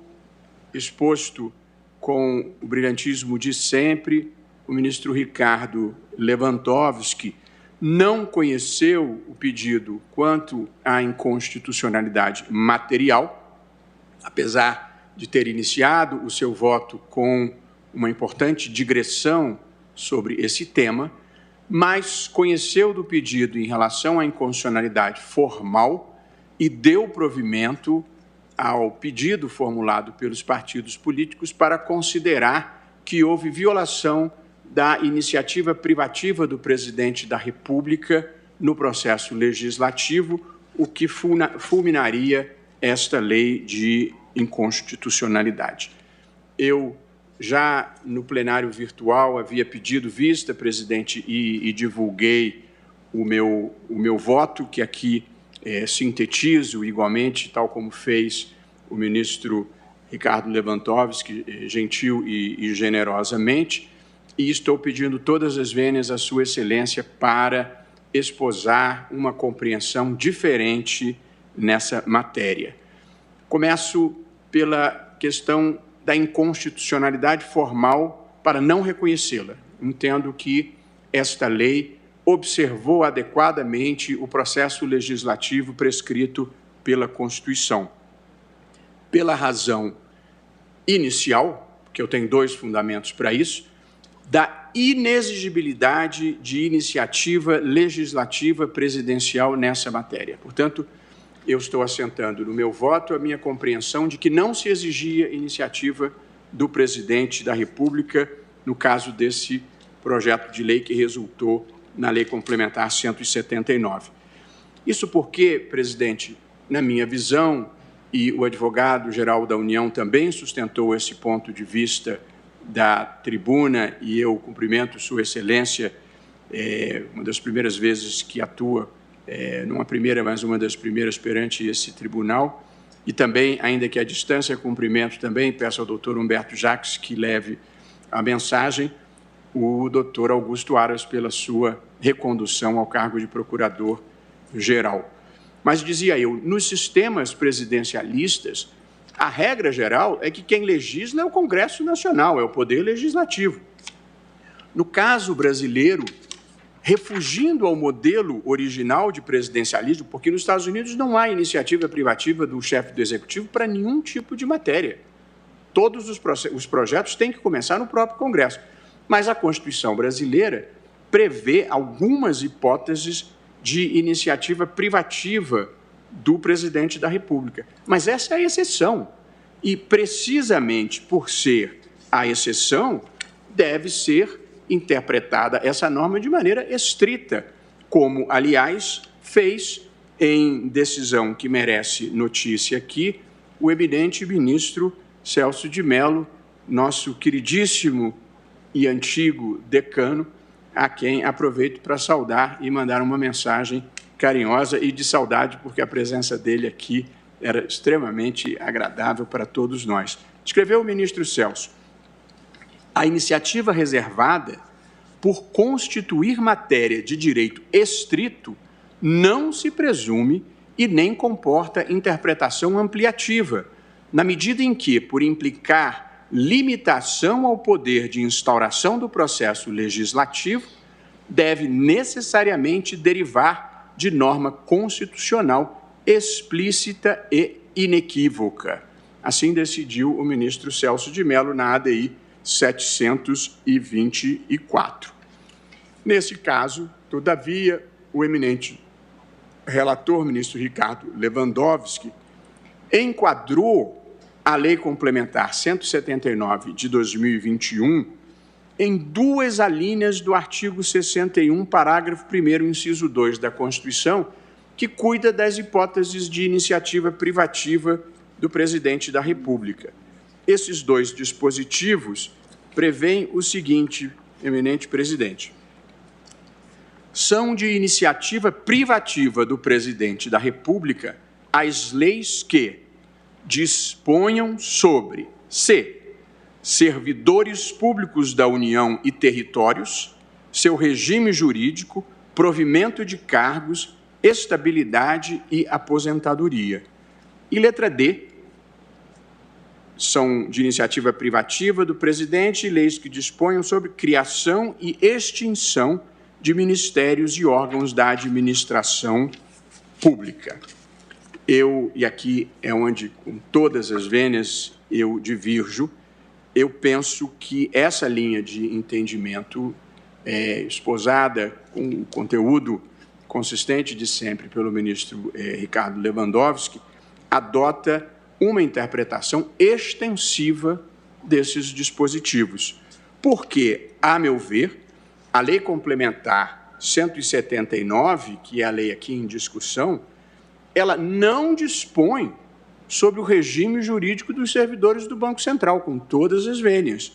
Speaker 4: exposto com o brilhantismo de sempre, o ministro Ricardo Lewandowski não conheceu o pedido quanto à inconstitucionalidade material, apesar de ter iniciado o seu voto com uma importante digressão sobre esse tema, mas conheceu do pedido em relação à inconstitucionalidade formal e deu provimento ao pedido formulado pelos partidos políticos para considerar que houve violação da iniciativa privativa do presidente da República no processo legislativo, o que fulminaria esta lei de inconstitucionalidade. Eu já no plenário virtual havia pedido vista, presidente, e divulguei o meu voto, que aqui sintetizo igualmente, tal como fez o ministro Ricardo Lewandowski, gentil e generosamente, e estou pedindo todas as vênias à Sua Excelência para esposar uma compreensão diferente nessa matéria. Começo pela questão da inconstitucionalidade formal para não reconhecê-la. Entendo que esta lei observou adequadamente o processo legislativo prescrito pela Constituição. Pela razão inicial, que eu tenho dois fundamentos para isso, da inexigibilidade de iniciativa legislativa presidencial nessa matéria. Portanto, eu estou assentando no meu voto a minha compreensão de que não se exigia iniciativa do presidente da República no caso desse projeto de lei que resultou na Lei Complementar 179. Isso porque, presidente, na minha visão, e o advogado-geral da União também sustentou esse ponto de vista da tribuna, e eu cumprimento Sua Excelência, uma das primeiras vezes que atua, não a primeira, mas uma das primeiras perante esse tribunal, e também, ainda que à distância, cumprimento também, peço ao doutor Humberto Jacques que leve a mensagem, o doutor Augusto Aras pela sua recondução ao cargo de procurador-geral. Mas, dizia eu, nos sistemas presidencialistas, a regra geral é que quem legisla é o Congresso Nacional, é o Poder Legislativo. No caso brasileiro, refugindo ao modelo original de presidencialismo, porque nos Estados Unidos não há iniciativa privativa do chefe do Executivo para nenhum tipo de matéria. Todos os projetos têm que começar no próprio Congresso. Mas a Constituição brasileira prevê algumas hipóteses de iniciativa privativa do presidente da República. Mas essa é a exceção. E, precisamente por ser a exceção, deve ser interpretada essa norma de maneira estrita, como, aliás, fez em decisão que merece notícia aqui o eminente ministro Celso de Mello, nosso queridíssimo e antigo decano, a quem aproveito para saudar e mandar uma mensagem carinhosa e de saudade, porque a presença dele aqui era extremamente agradável para todos nós. Escreveu o ministro Celso: a iniciativa reservada, por constituir matéria de direito estrito, não se presume e nem comporta interpretação ampliativa, na medida em que, por implicar limitação ao poder de instauração do processo legislativo, deve necessariamente derivar de norma constitucional explícita e inequívoca. Assim decidiu o ministro Celso de Mello na ADI 724. Nesse caso, todavia, o eminente relator, ministro Ricardo Lewandowski, enquadrou a Lei Complementar 179 de 2021 em duas alíneas do artigo 61, parágrafo 1º, inciso 2 da Constituição, que cuida das hipóteses de iniciativa privativa do presidente da República. Esses dois dispositivos prevêem o seguinte, eminente presidente: são de iniciativa privativa do presidente da República as leis que disponham sobre servidores públicos da União e territórios, seu regime jurídico, provimento de cargos, estabilidade e aposentadoria. E letra D, são de iniciativa privativa do presidente leis que disponham sobre criação e extinção de ministérios e órgãos da administração pública. E aqui é onde, com todas as vênias, eu divirjo, eu penso que essa linha de entendimento esposada com o conteúdo consistente de sempre pelo ministro Ricardo Lewandowski, adota uma interpretação extensiva desses dispositivos. Porque, a meu ver, a Lei Complementar 179, que é a lei aqui em discussão, ela não dispõe sobre o regime jurídico dos servidores do Banco Central, com todas as vênias.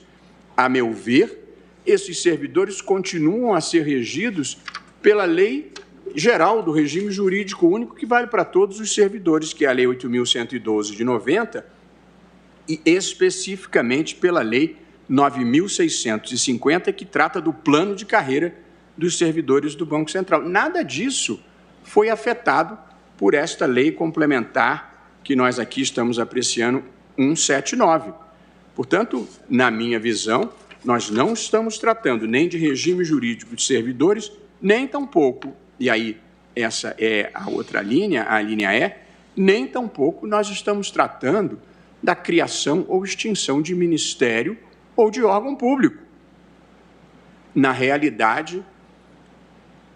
Speaker 4: A meu ver, esses servidores continuam a ser regidos pela lei geral do regime jurídico único que vale para todos os servidores, que é a Lei 8.112 de 90, e especificamente pela Lei 9.650, que trata do plano de carreira dos servidores do Banco Central. Nada disso foi afetado por esta lei complementar que nós aqui estamos apreciando, 179. Portanto, na minha visão, nós não estamos tratando nem de regime jurídico de servidores, nem tampouco, e aí essa é a outra linha, a linha E, nem tampouco nós estamos tratando da criação ou extinção de ministério ou de órgão público. Na realidade,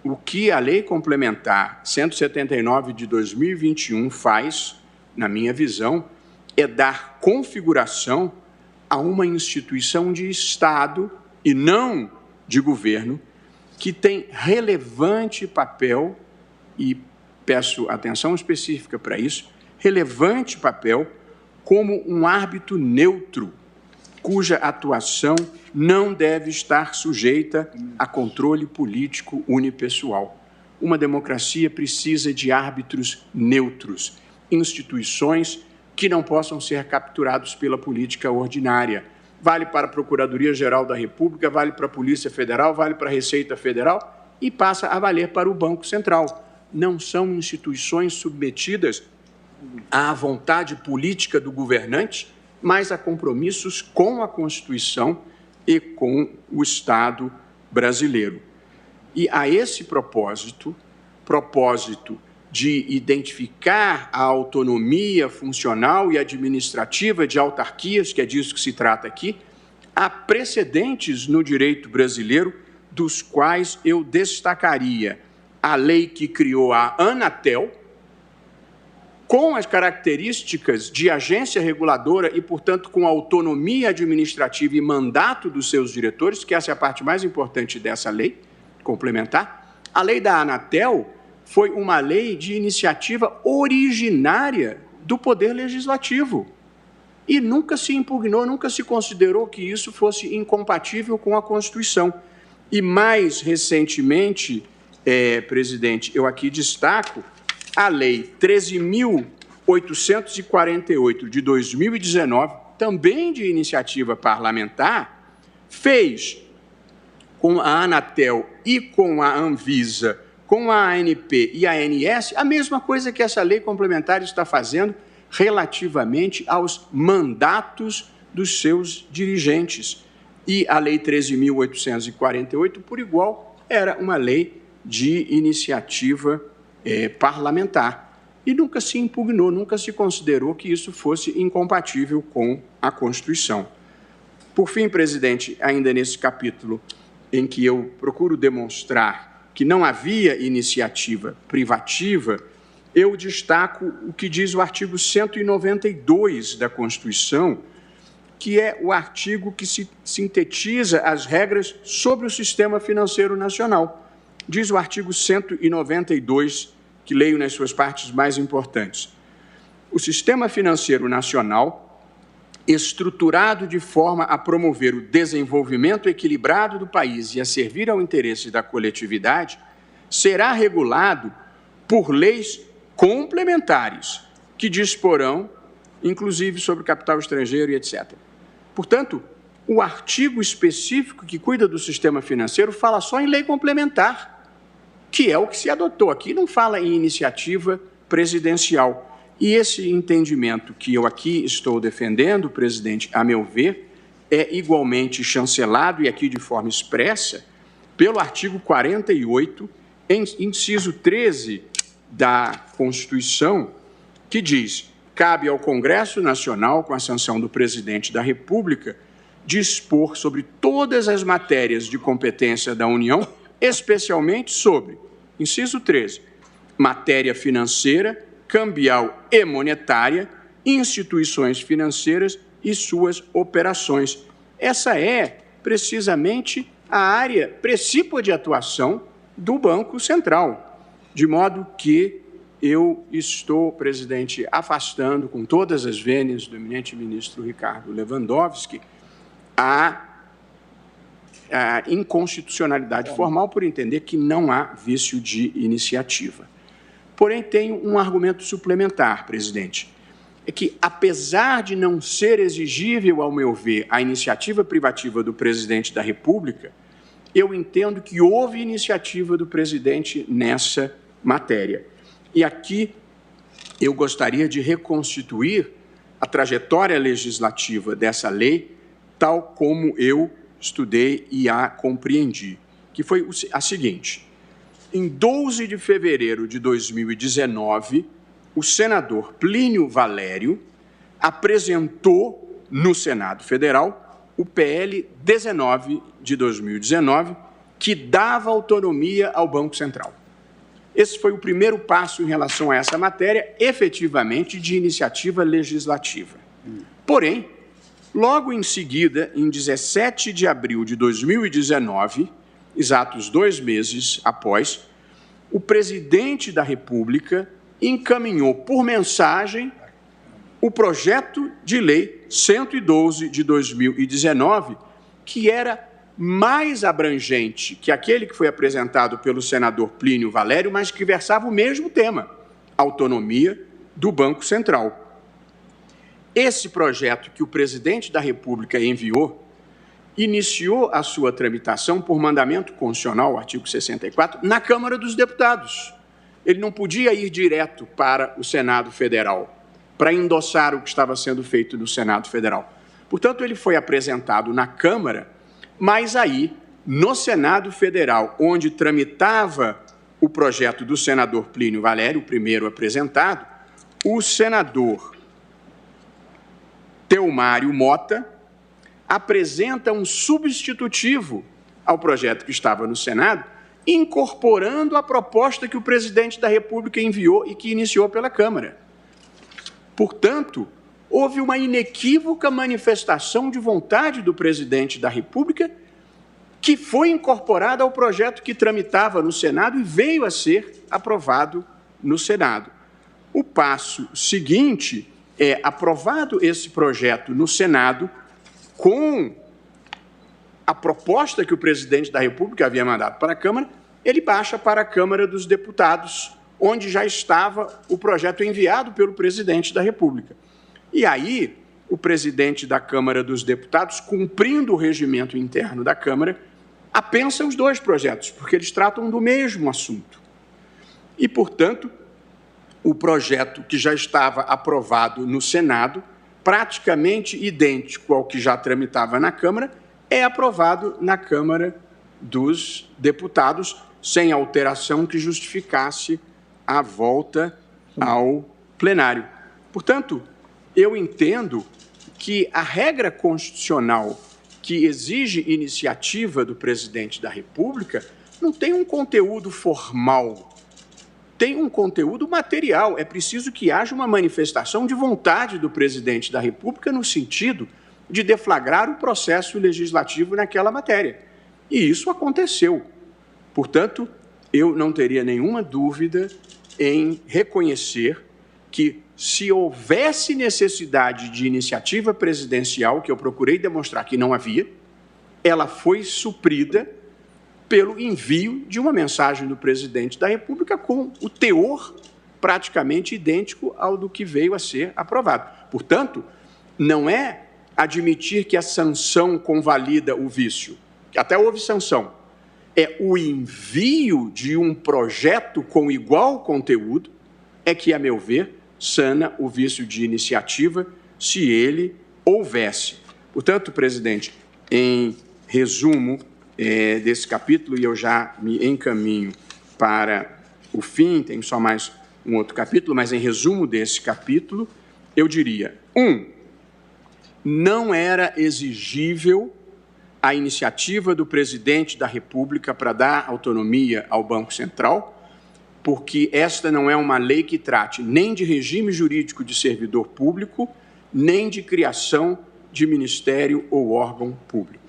Speaker 4: o que a Lei Complementar 179 de 2021 faz, na minha visão, é dar configuração a uma instituição de Estado e não de governo que tem relevante papel, e peço atenção específica para isso, relevante papel como um árbitro neutro, cuja atuação não deve estar sujeita a controle político unipessoal. Uma democracia precisa de árbitros neutros, instituições que não possam ser capturados pela política ordinária. Vale para a Procuradoria-Geral da República, vale para a Polícia Federal, vale para a Receita Federal e passa a valer para o Banco Central. Não são instituições submetidas à vontade política do governante, mas a compromissos com a Constituição e com o Estado brasileiro. E a esse propósito de identificar a autonomia funcional e administrativa de autarquias, que é disso que se trata aqui, há precedentes no direito brasileiro, dos quais eu destacaria a lei que criou a Anatel, com as características de agência reguladora e, portanto, com autonomia administrativa e mandato dos seus diretores, que essa é a parte mais importante dessa lei complementar. A lei da Anatel foi uma lei de iniciativa originária do Poder Legislativo e nunca se impugnou, nunca se considerou que isso fosse incompatível com a Constituição. E, mais recentemente, presidente, eu aqui destaco a Lei 13.848 de 2019, também de iniciativa parlamentar, fez com a Anatel e com a Anvisa, com a ANP e a ANS, a mesma coisa que essa lei complementar está fazendo relativamente aos mandatos dos seus dirigentes. E a Lei 13.848, por igual, era uma lei de iniciativa parlamentar. E nunca se impugnou, nunca se considerou que isso fosse incompatível com a Constituição. Por fim, presidente, ainda nesse capítulo em que eu procuro demonstrar que não havia iniciativa privativa, eu destaco o que diz o artigo 192 da Constituição, que é o artigo que se sintetiza as regras sobre o sistema financeiro nacional. Diz o artigo 192, que leio nas suas partes mais importantes. O sistema financeiro nacional, estruturado de forma a promover o desenvolvimento equilibrado do país e a servir ao interesse da coletividade, será regulado por leis complementares, que disporão, inclusive, sobre capital estrangeiro e etc. Portanto, o artigo específico que cuida do sistema financeiro fala só em lei complementar, que é o que se adotou aqui, não fala em iniciativa presidencial. E esse entendimento que eu aqui estou defendendo, presidente, a meu ver, é igualmente chancelado, e aqui de forma expressa, pelo artigo 48, inciso 13 da Constituição, que diz: cabe ao Congresso Nacional, com a sanção do Presidente da República, dispor sobre todas as matérias de competência da União, especialmente sobre, inciso 13, matéria financeira, cambial e monetária, instituições financeiras e suas operações. Essa é, precisamente, a área precípua de atuação do Banco Central, de modo que eu estou, presidente, afastando com todas as vênias do eminente ministro Ricardo Lewandowski a inconstitucionalidade formal por entender que não há vício de iniciativa. Porém, tenho um argumento suplementar, presidente. É que, apesar de não ser exigível, ao meu ver, a iniciativa privativa do presidente da República, eu entendo que houve iniciativa do presidente nessa matéria. E aqui eu gostaria de reconstituir a trajetória legislativa dessa lei, tal como eu estudei e a compreendi, que foi a seguinte. Em 12 de fevereiro de 2019, o senador Plínio Valério apresentou no Senado Federal o PL 19 de 2019, que dava autonomia ao Banco Central. Esse foi o primeiro passo em relação a essa matéria, efetivamente, de iniciativa legislativa. Porém, logo em seguida, em 17 de abril de 2019, exatos 2 meses após, o presidente da República encaminhou por mensagem o projeto de lei 112 de 2019, que era mais abrangente que aquele que foi apresentado pelo senador Plínio Valério, mas que versava o mesmo tema, autonomia do Banco Central. Esse projeto que o presidente da República enviou, iniciou a sua tramitação por mandamento constitucional, artigo 64, na Câmara dos Deputados. Ele não podia ir direto para o Senado Federal, para endossar o que estava sendo feito no Senado Federal. Portanto, ele foi apresentado na Câmara, mas aí, no Senado Federal, onde tramitava o projeto do senador Plínio Valério, o primeiro apresentado, o senador Teomário Mota apresenta um substitutivo ao projeto que estava no Senado, incorporando a proposta que o presidente da República enviou e que iniciou pela Câmara. Portanto, houve uma inequívoca manifestação de vontade do presidente da República que foi incorporada ao projeto que tramitava no Senado e veio a ser aprovado no Senado. O passo seguinte é, aprovado esse projeto no Senado, com a proposta que o presidente da República havia mandado para a Câmara, ele baixa para a Câmara dos Deputados, onde já estava o projeto enviado pelo presidente da República. E aí, o presidente da Câmara dos Deputados, cumprindo o regimento interno da Câmara, apensa os 2 projetos, porque eles tratam do mesmo assunto. E, portanto, o projeto que já estava aprovado no Senado, praticamente idêntico ao que já tramitava na Câmara, é aprovado na Câmara dos Deputados, sem alteração que justificasse a volta ao plenário. Portanto, eu entendo que a regra constitucional que exige iniciativa do presidente da República não tem um conteúdo formal, tem um conteúdo material. É preciso que haja uma manifestação de vontade do presidente da República no sentido de deflagrar o processo legislativo naquela matéria. E isso aconteceu. Portanto, eu não teria nenhuma dúvida em reconhecer que, se houvesse necessidade de iniciativa presidencial, que eu procurei demonstrar que não havia, ela foi suprida pelo envio de uma mensagem do presidente da República com o teor praticamente idêntico ao do que veio a ser aprovado. Portanto, não é admitir que a sanção convalida o vício, que até houve sanção, é o envio de um projeto com igual conteúdo é que, a meu ver, sana o vício de iniciativa, se ele houvesse. Portanto, presidente, em resumo desse capítulo, e eu já me encaminho para o fim, tem só mais um outro capítulo, mas em resumo desse capítulo, eu diria, 1, não era exigível a iniciativa do presidente da República para dar autonomia ao Banco Central, porque esta não é uma lei que trate nem de regime jurídico de servidor público, nem de criação de ministério ou órgão público.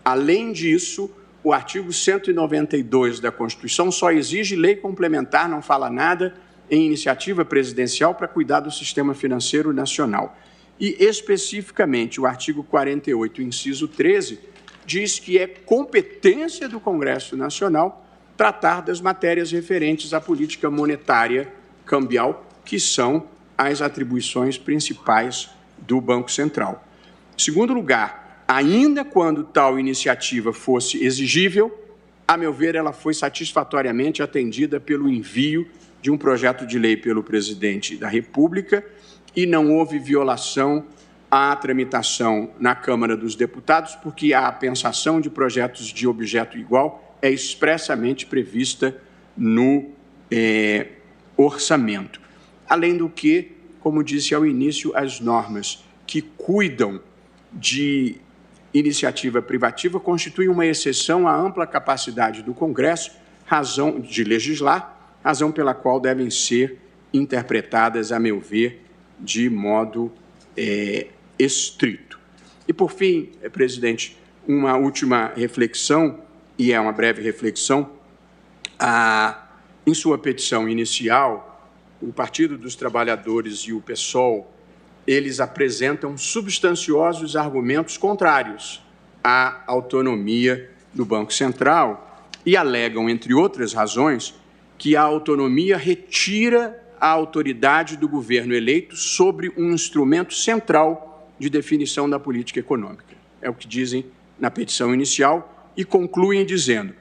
Speaker 4: Além disso, o artigo 192 da Constituição só exige lei complementar, não fala nada em iniciativa presidencial para cuidar do sistema financeiro nacional. E, especificamente, o artigo 48, inciso 13, diz que é competência do Congresso Nacional tratar das matérias referentes à política monetária cambial, que são as atribuições principais do Banco Central. Em segundo lugar, ainda quando tal iniciativa fosse exigível, a meu ver, ela foi satisfatoriamente atendida pelo envio de um projeto de lei pelo presidente da República e não houve violação à tramitação na Câmara dos Deputados, porque a apensação de projetos de objeto igual é expressamente prevista no orçamento. Além do que, como disse ao início, as normas que cuidam de iniciativa privativa constituem uma exceção à ampla capacidade do Congresso, razão de legislar, razão pela qual devem ser interpretadas, a meu ver, de modo estrito. E, por fim, presidente, uma última reflexão, e é uma breve reflexão. Em sua petição inicial, o Partido dos Trabalhadores e o PSOL, eles apresentam substanciosos argumentos contrários à autonomia do Banco Central e alegam, entre outras razões, que a autonomia retira a autoridade do governo eleito sobre um instrumento central de definição da política econômica. É o que dizem na petição inicial e concluem dizendo: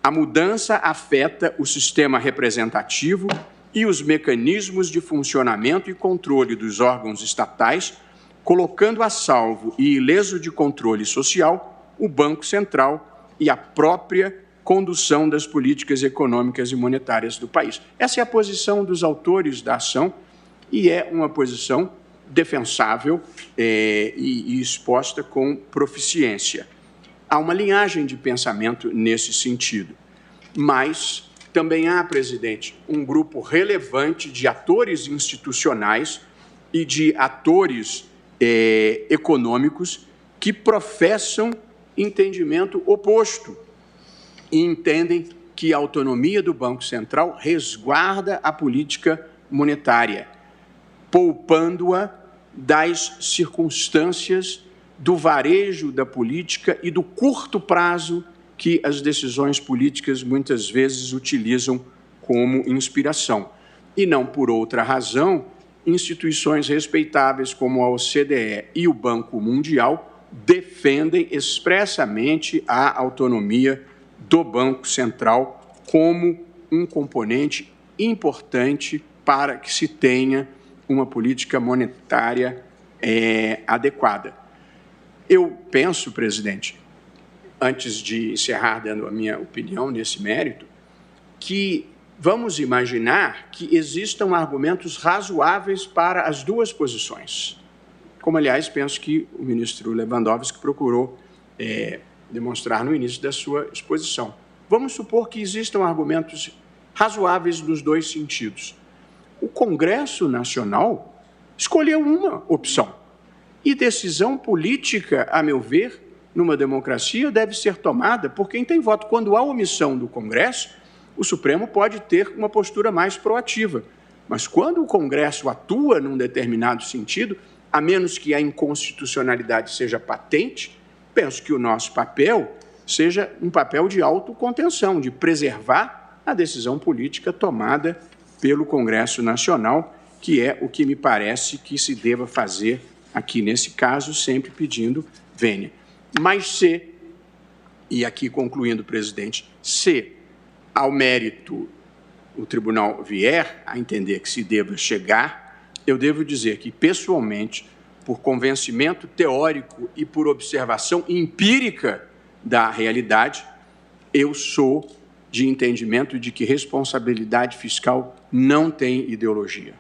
Speaker 4: a mudança afeta o sistema representativo e os mecanismos de funcionamento e controle dos órgãos estatais, colocando a salvo e ileso de controle social o Banco Central e a própria condução das políticas econômicas e monetárias do país. Essa é a posição dos autores da ação e é uma posição defensável e exposta com proficiência. Há uma linhagem de pensamento nesse sentido, mas também há, presidente, um grupo relevante de atores institucionais e de atores econômicos que professam entendimento oposto e entendem que a autonomia do Banco Central resguarda a política monetária, poupando-a das circunstâncias do varejo da política e do curto prazo que as decisões políticas muitas vezes utilizam como inspiração. E não por outra razão, instituições respeitáveis como a OCDE e o Banco Mundial defendem expressamente a autonomia do Banco Central como um componente importante para que se tenha uma política monetária adequada. Eu penso, presidente, antes de encerrar dando a minha opinião nesse mérito, que vamos imaginar que existam argumentos razoáveis para as duas posições, como, aliás, penso que o ministro Lewandowski procurou demonstrar no início da sua exposição. Vamos supor que existam argumentos razoáveis nos dois sentidos. O Congresso Nacional escolheu uma opção. E decisão política, a meu ver, numa democracia, deve ser tomada por quem tem voto. Quando há omissão do Congresso, o Supremo pode ter uma postura mais proativa. Mas quando o Congresso atua num determinado sentido, a menos que a inconstitucionalidade seja patente, penso que o nosso papel seja um papel de autocontenção, de preservar a decisão política tomada pelo Congresso Nacional, que é o que me parece que se deva fazer aqui nesse caso, sempre pedindo vênia. Mas se, e aqui concluindo, presidente, se ao mérito o tribunal vier a entender que se deva chegar, eu devo dizer que, pessoalmente, por convencimento teórico e por observação empírica da realidade, eu sou de entendimento de que responsabilidade fiscal não tem ideologia.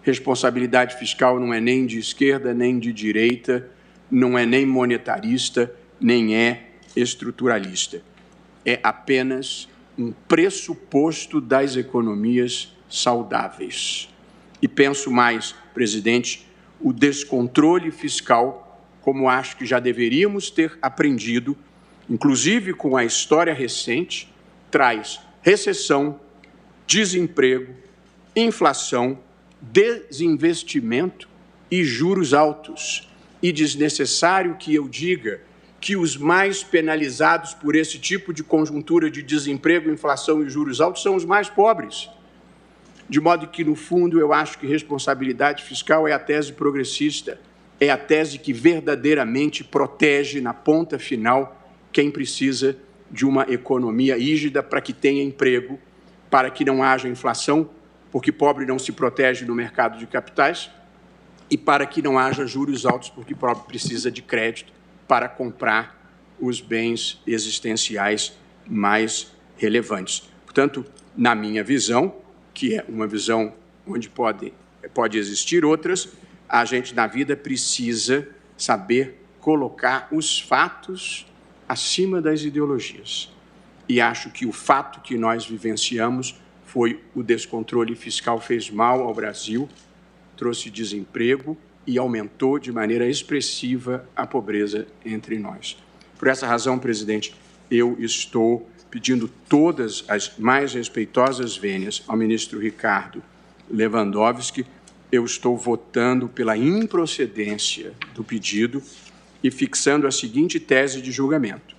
Speaker 4: Responsabilidade fiscal não é nem de esquerda, nem de direita, não é nem monetarista, nem é estruturalista. É apenas um pressuposto das economias saudáveis. E penso mais, presidente, o descontrole fiscal, como acho que já deveríamos ter aprendido, inclusive com a história recente, traz recessão, desemprego, inflação, desinvestimento e juros altos. E desnecessário que eu diga que os mais penalizados por esse tipo de conjuntura de desemprego, inflação e juros altos são os mais pobres. De modo que, no fundo, eu acho que responsabilidade fiscal é a tese progressista, é a tese que verdadeiramente protege, na ponta final, quem precisa de uma economia rígida para que tenha emprego, para que não haja inflação, porque pobre não se protege no mercado de capitais, e para que não haja juros altos, porque pobre precisa de crédito para comprar os bens existenciais mais relevantes. Portanto, na minha visão, que é uma visão onde pode existir outras, a gente na vida precisa saber colocar os fatos acima das ideologias. E acho que o fato que nós vivenciamos foi o descontrole fiscal fez mal ao Brasil, trouxe desemprego e aumentou de maneira expressiva a pobreza entre nós. Por essa razão, presidente, eu estou pedindo todas as mais respeitosas vênias ao ministro Ricardo Lewandowski. Eu estou votando pela improcedência do pedido e fixando a seguinte tese de julgamento.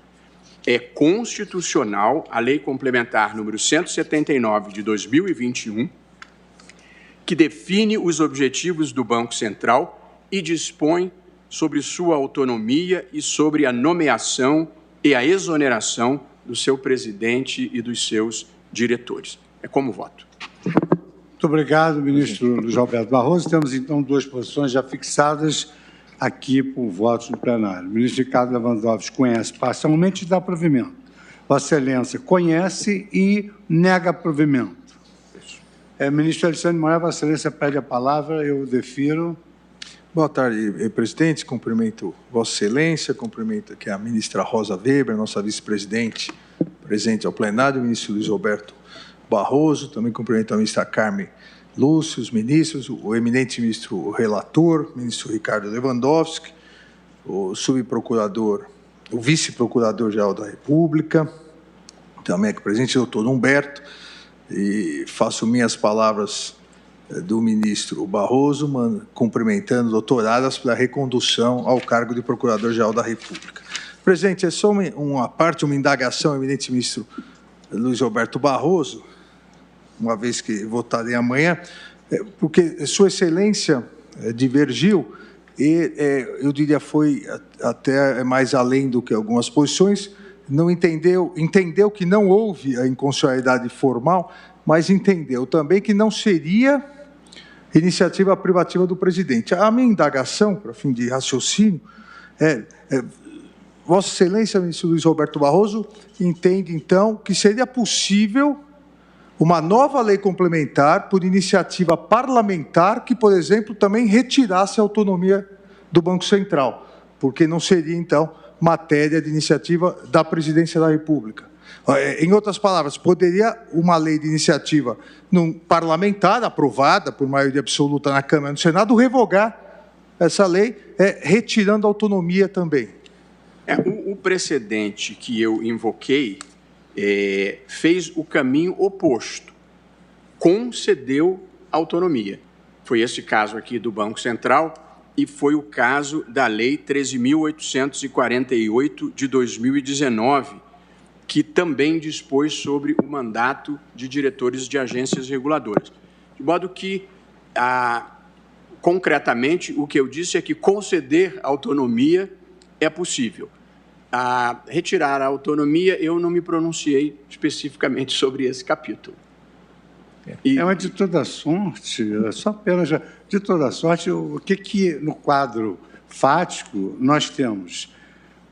Speaker 4: É constitucional a Lei Complementar número 179 de 2021, que define os objetivos do Banco Central e dispõe sobre sua autonomia e sobre a nomeação e a exoneração do seu presidente e dos seus diretores. É como voto.
Speaker 2: Muito obrigado, ministro Luiz Roberto Barroso. Temos, então, duas posições já fixadas aqui por votos no plenário. O ministro Ricardo Lewandowski conhece parcialmente e dá provimento. Vossa Excelência conhece e nega provimento. Ministro Alexandre de Moraes, Vossa Excelência pede a palavra, eu defiro.
Speaker 5: Boa tarde, presidente. Cumprimento Vossa Excelência, cumprimento aqui a ministra Rosa Weber, nossa vice-presidente, presente ao plenário, o ministro Luiz Roberto Barroso, também cumprimento a ministra Carmen Lúcia, os ministros, o eminente ministro o relator, o ministro Ricardo Lewandowski, o subprocurador, o vice-procurador-geral da República, também aqui presente, o doutor Humberto, e faço minhas palavras do ministro Barroso, cumprimentando o doutor Aras pela recondução ao cargo de Procurador-Geral da República. Presidente, é só uma indagação, eminente ministro Luiz Roberto Barroso, uma vez que votarei amanhã, porque Sua Excelência divergiu e, eu diria, foi até mais além do que algumas posições, não entendeu que não houve a inconstitucionalidade formal, mas entendeu também que não seria iniciativa privativa do presidente. A minha indagação, para fim de raciocínio, Vossa Excelência, ministro Luiz Roberto Barroso, entende, então, que seria possível uma nova lei complementar por iniciativa parlamentar que, por exemplo, também retirasse a autonomia do Banco Central, porque não seria, então, matéria de iniciativa da Presidência da República. Em outras palavras, poderia uma lei de iniciativa parlamentar, aprovada por maioria absoluta na Câmara e no Senado, revogar essa lei, retirando a autonomia também?
Speaker 4: O precedente que eu invoquei fez o caminho oposto, concedeu autonomia. Foi esse caso aqui do Banco Central e foi o caso da Lei 13.848 de 2019, que também dispôs sobre o mandato de diretores de agências reguladoras. De modo que, concretamente, o que eu disse é que conceder autonomia é possível. Retirar a autonomia, eu não me pronunciei especificamente sobre esse capítulo.
Speaker 2: Mas de toda sorte, só apenas de toda sorte, o que no quadro fático nós temos?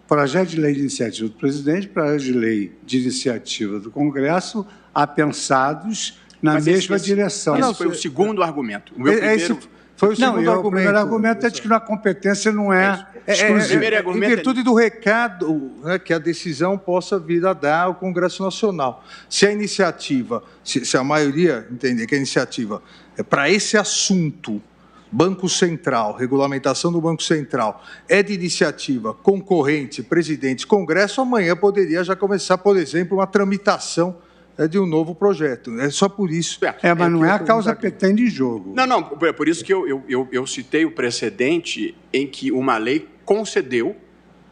Speaker 2: Projeto de lei de iniciativa do presidente, projeto de lei de iniciativa do Congresso, apensados na mesma direção.
Speaker 4: Esse foi o segundo argumento. O meu primeiro...
Speaker 5: Foi o segundo argumento.
Speaker 2: O primeiro argumento é de que a competência não é exclusiva.
Speaker 5: Em virtude do recado, que a decisão possa vir a dar ao Congresso Nacional. Se a iniciativa, se a maioria entender que a iniciativa é para esse assunto, Banco Central, regulamentação do Banco Central, é de iniciativa concorrente, presidente, Congresso, amanhã poderia já começar, por exemplo, uma tramitação de um novo projeto. É só por isso.
Speaker 2: Mas não é a causa petente em jogo.
Speaker 4: Não, é por isso que eu citei o precedente em que uma lei concedeu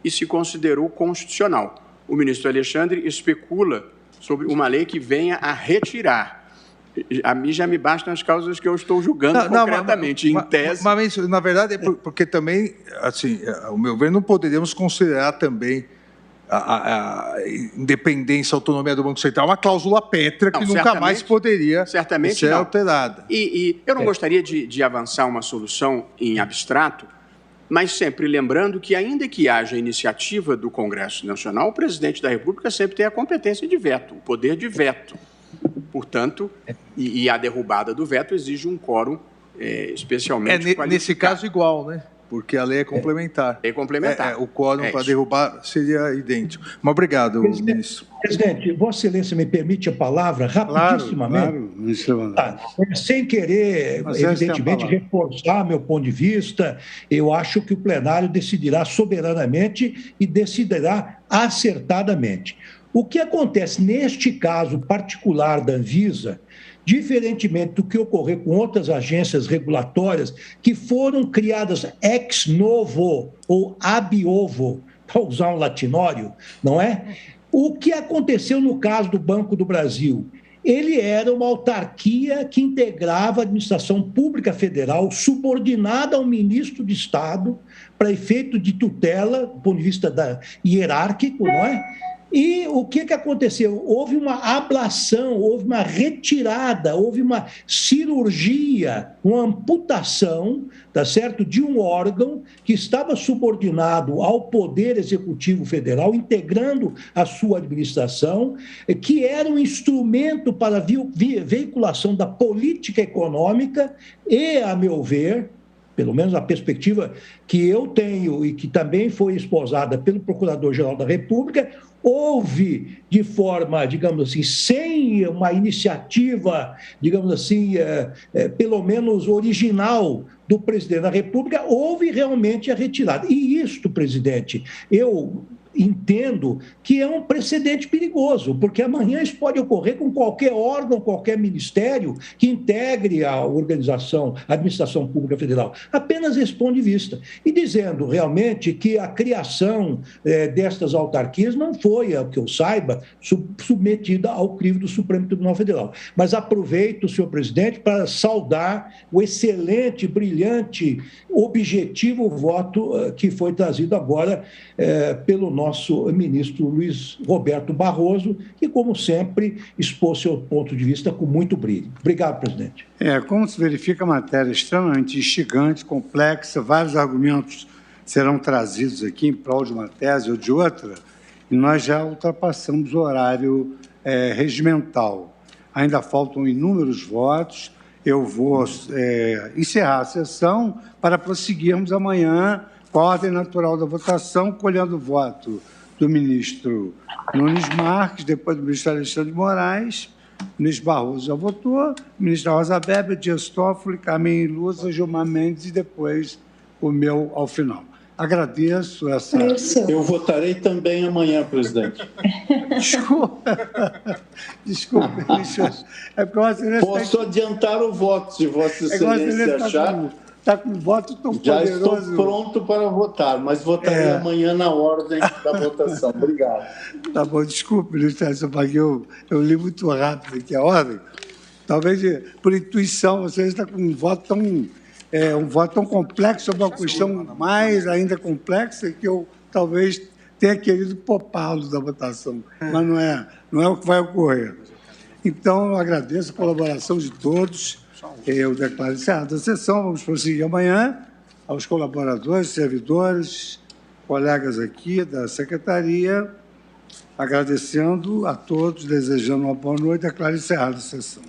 Speaker 4: e se considerou constitucional. O ministro Alexandre especula sobre uma lei que venha a retirar. A mim já me bastam as causas que eu estou julgando concretamente, em tese.
Speaker 5: Mas, na verdade, é porque também, assim, ao meu ver, não poderíamos considerar também a independência, a autonomia do Banco Central uma cláusula pétrea que nunca mais poderia ser alterada.
Speaker 4: E eu não gostaria de avançar uma solução em abstrato, mas sempre lembrando que, ainda que haja iniciativa do Congresso Nacional, o presidente da República sempre tem a competência de veto, o poder de veto. Portanto, e a derrubada do veto exige um quórum especialmente qualificado.
Speaker 5: Nesse caso, igual, né? Porque a lei é complementar.
Speaker 4: É complementar.
Speaker 5: O quórum para derrubar seria idêntico. Mas obrigado, ministro.
Speaker 3: Presidente, Vossa Excelência me permite a palavra rapidissimamente?
Speaker 2: Claro, ministro.
Speaker 3: Sem querer, evidentemente, reforçar meu ponto de vista, eu acho que o plenário decidirá soberanamente e decidirá acertadamente. O que acontece neste caso particular da Anvisa, diferentemente do que ocorreu com outras agências regulatórias que foram criadas ex novo ou ab ovo, para usar um latinório, não é? O que aconteceu no caso do Banco do Brasil? Ele era uma autarquia que integrava a administração pública federal, subordinada ao ministro de Estado, para efeito de tutela, do ponto de vista hierárquico, não é? E o que aconteceu? Houve uma ablação, houve uma retirada, houve uma cirurgia, uma amputação, tá certo, de um órgão que estava subordinado ao Poder Executivo Federal, integrando a sua administração, que era um instrumento para a veiculação da política econômica e, a meu ver, pelo menos a perspectiva que eu tenho e que também foi esposada pelo Procurador-Geral da República, houve de forma, digamos assim, sem uma iniciativa, digamos assim, pelo menos original do presidente da República, houve realmente a retirada. E isto, presidente, eu entendo que é um precedente perigoso, porque amanhã isso pode ocorrer com qualquer órgão, qualquer ministério que integre a organização, a administração pública federal. Apenas esse ponto de vista. E dizendo realmente que a criação destas autarquias não foi, ao que eu saiba, submetida ao crivo do Supremo Tribunal Federal. Mas aproveito, senhor presidente, para saudar o excelente, brilhante, objetivo voto que foi trazido agora pelo nosso ministro Luiz Roberto Barroso, que, como sempre, expôs seu ponto de vista com muito brilho. Obrigado, presidente.
Speaker 2: Como se verifica, a matéria extremamente instigante, complexa, vários argumentos serão trazidos aqui em prol de uma tese ou de outra, e nós já ultrapassamos o horário regimental. Ainda faltam inúmeros votos. Eu vou encerrar a sessão para prosseguirmos amanhã com a ordem natural da votação, colhendo o voto do ministro Nunes Marques, depois do ministro Alexandre de Moraes, o ministro Barroso já votou, o ministro Rosa Weber, Dias Toffoli, Carmen Lúcia, Gilmar Mendes e depois o meu ao final. Agradeço essa...
Speaker 6: Eu votarei também amanhã, presidente.
Speaker 2: Desculpa,
Speaker 6: Posso adiantar o voto, se Vossa Excelência achar.
Speaker 2: Está com voto tão
Speaker 6: Já
Speaker 2: poderoso.
Speaker 6: estou pronto para votar, mas votarei amanhã na ordem da votação. Obrigado.
Speaker 2: Tá bom, desculpe, ministro, eu li muito rápido aqui a ordem. Talvez, por intuição, você está com um voto tão complexo sobre uma questão mais ainda complexa que eu talvez tenha querido poupá-lo da votação, mas não é o que vai ocorrer. Então, eu agradeço a colaboração de todos. Eu declaro encerrada a sessão. Vamos prosseguir amanhã. Aos colaboradores, servidores, colegas aqui da Secretaria, agradecendo a todos, desejando uma boa noite. Declaro encerrada a sessão.